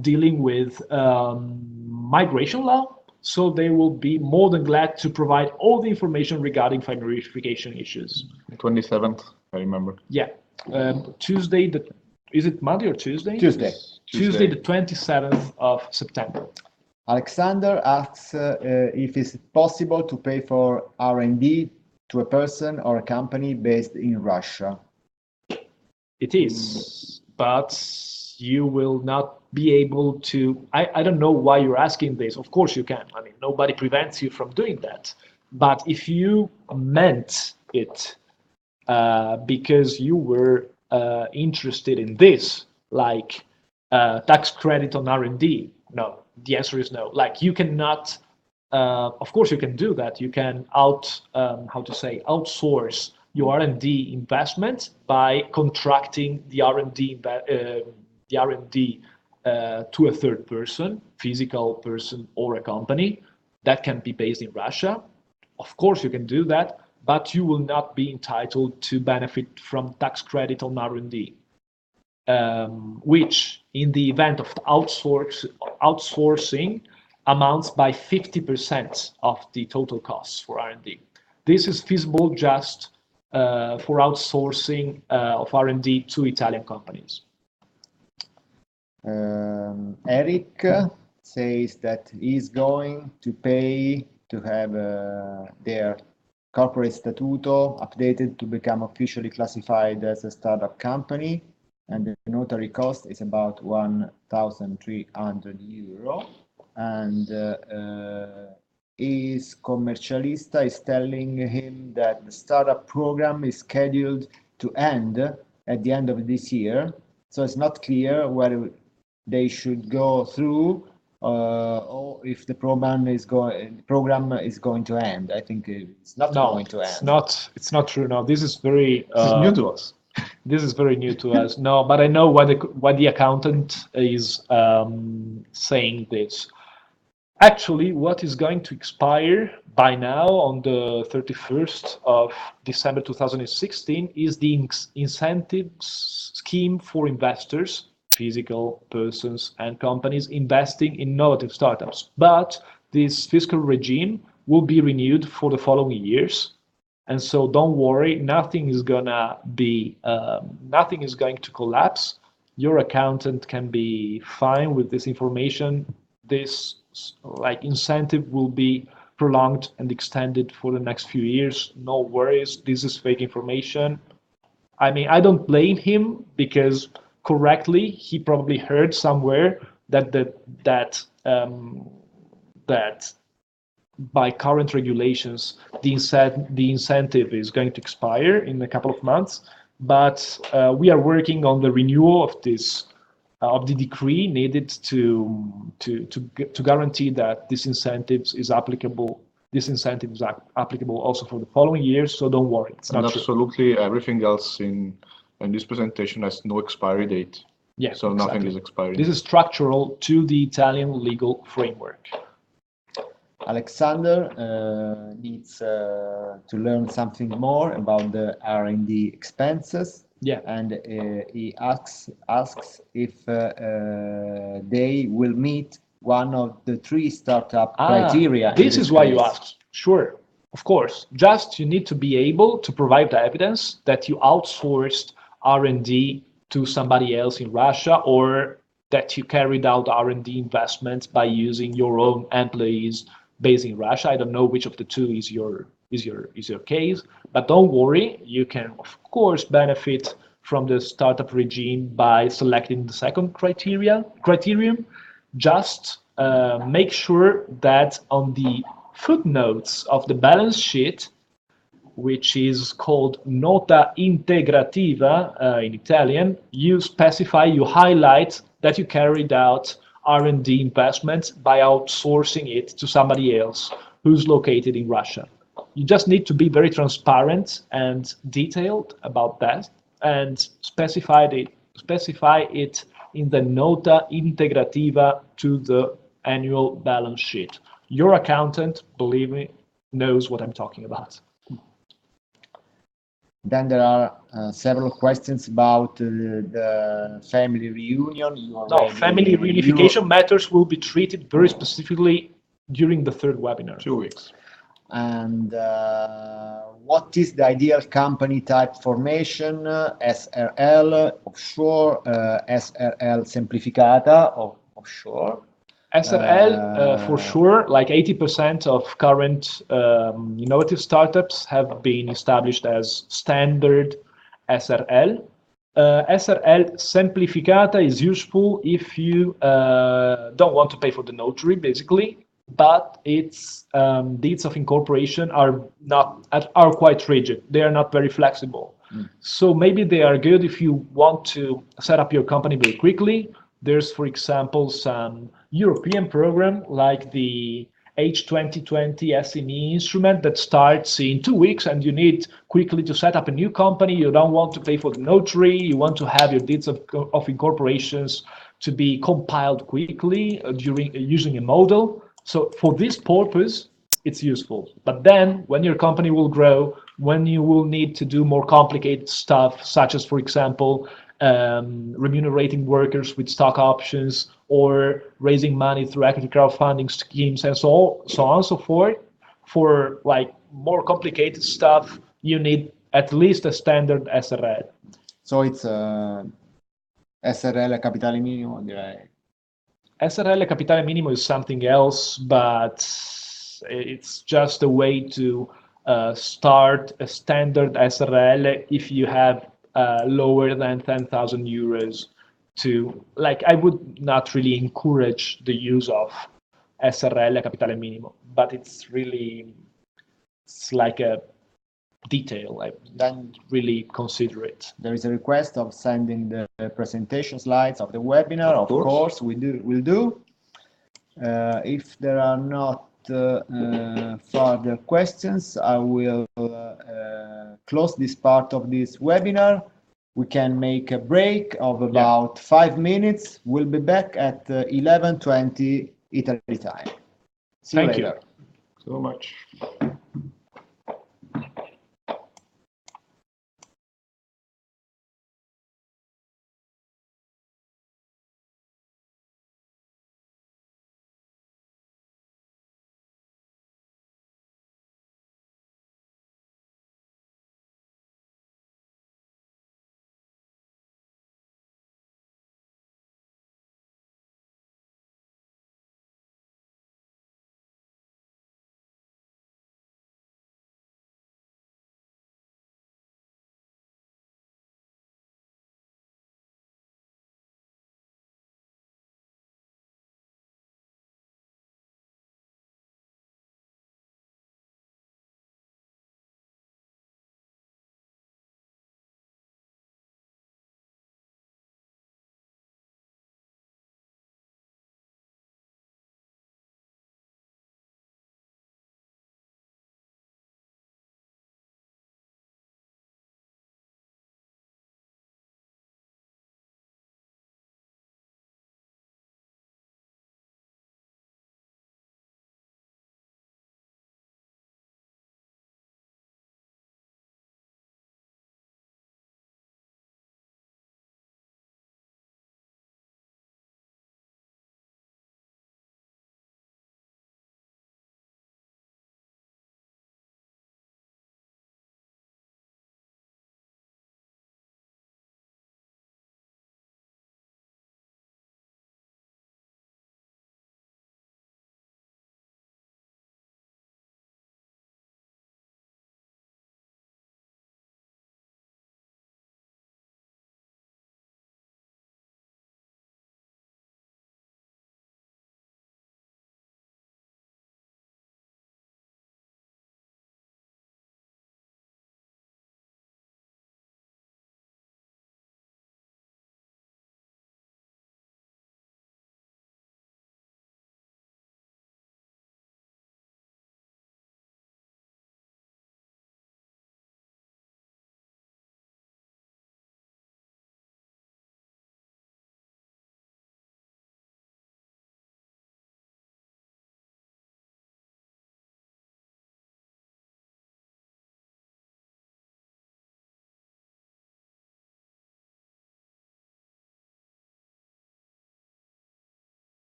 Speaker 2: dealing with migration law, so they will be more than glad to provide all the information regarding family reunification issues.
Speaker 3: 27th, I remember.
Speaker 2: Yeah, Tuesday, is it Monday or Tuesday?
Speaker 1: Tuesday.
Speaker 2: Tuesday, the 27th of September.
Speaker 1: Alexander asks if it's possible to pay for R&D to a person or a company based in Russia.
Speaker 2: It is, but you will not be able to. I don't know why you're asking this. Of course you can. I mean, nobody prevents you from doing that. But if you meant it because you were interested in this, like tax credit on R&D, no. The answer is no. Like, you cannot, of course you can do that. You can outsource your R&D investment by contracting the R&D to a third person, physical person or a company that can be based in Russia. Of course you can do that, but you will not be entitled to benefit from tax credit on R&D. Which, in the event of outsourcing, amounts by 50% of the total costs for R&D. This is feasible just for outsourcing of R&D to Italian companies.
Speaker 1: Eric says that he's going to pay to have their corporate statuto updated to become officially classified as a startup company. And the notary cost is about €1,300. And his commercialista is telling him that the startup program is scheduled to end at the end of this year. So it's not clear whether they should go through or if the program is going to end. I think it's not going to end.
Speaker 2: It's not true. No, this is very
Speaker 3: new to us.
Speaker 2: This is very new to us. No, but I know why the accountant is saying this. Actually, what is going to expire by now on the 31st of December 2016 is the incentive scheme for investors physical persons and companies investing in innovative startups. But this fiscal regime will be renewed for the following years. And so don't worry, nothing is going to collapse. Your accountant can be fine with this information. This incentive will be prolonged and extended for the next few years. No worries, this is fake information. I mean, I don't blame him because correctly he probably heard somewhere that by current regulations the incentive is going to expire in a couple of months. But we are working on the renewal of this of the decree needed to guarantee that this incentive is applicable. This incentive is applicable also for the following years. So don't worry. It's
Speaker 3: and
Speaker 2: not
Speaker 3: absolutely true. Everything else in this presentation has no expiry date.
Speaker 2: Yeah.
Speaker 3: So
Speaker 2: exactly.
Speaker 3: nothing is expiring.
Speaker 2: This is structural to the Italian legal framework.
Speaker 1: Alexander needs to learn something more about the R&D expenses.
Speaker 2: Yeah.
Speaker 1: And he asks if they will meet one of the 3 startup criteria.
Speaker 2: This is why you asked. Sure, of course. Just you need to be able to provide the evidence that you outsourced R&D to somebody else in Russia, or that you carried out R&D investments by using your own employees based in Russia. I don't know which of the 2 is your case, but don't worry, you can of course benefit from the startup regime by selecting the second criterion. Just make sure that on the footnotes of the balance sheet, which is called nota integrativa in Italian, you highlight that you carried out R&D investments by outsourcing it to somebody else who's located in Russia. You just need to be very transparent and detailed about that and specify it in the nota integrativa to the annual balance sheet. Your accountant, believe me, knows what I'm talking about.
Speaker 1: Then there are several questions about the family reunion.
Speaker 2: No, family reunification matters will be treated very specifically during the 3rd webinar.
Speaker 3: 2 weeks.
Speaker 1: And what is the ideal company type formation? SRL, offshore, SRL semplificata, or offshore?
Speaker 2: SRL, for sure, like 80% of current innovative startups have been established as standard SRL. SRL semplificata is useful if you don't want to pay for the notary, basically, but its deeds of incorporation are quite rigid. They are not very flexible. So maybe they are good if you want to set up your company very quickly. There's, for example, some European program like the H2020 SME instrument that starts in 2 weeks, and you need quickly to set up a new company. You don't want to pay for the notary. You want to have your deeds of incorporations to be compiled quickly using a model. So for this purpose, it's useful. But then when your company will grow, when you will need to do more complicated stuff, such as, for example, remunerating workers with stock options or raising money through equity crowdfunding schemes and so on and so forth, for like more complicated stuff, you need at least a standard SRL.
Speaker 1: So it's SRL capitale minimo, direi.
Speaker 2: SRL capitale minimo is something else, but it's just a way to start a standard SRL if you have lower than 10,000 euros to, like, I would not really encourage the use of SRL capitale minimo, but it's like a detail. I don't really consider it.
Speaker 1: There is a request of sending the presentation slides of the webinar. Of course, we'll do. If there are not further questions, I will close this part of this webinar. We can make a break of about 5 minutes. We'll be back at 11:20 Italy time. See you later.
Speaker 3: Thank you so much.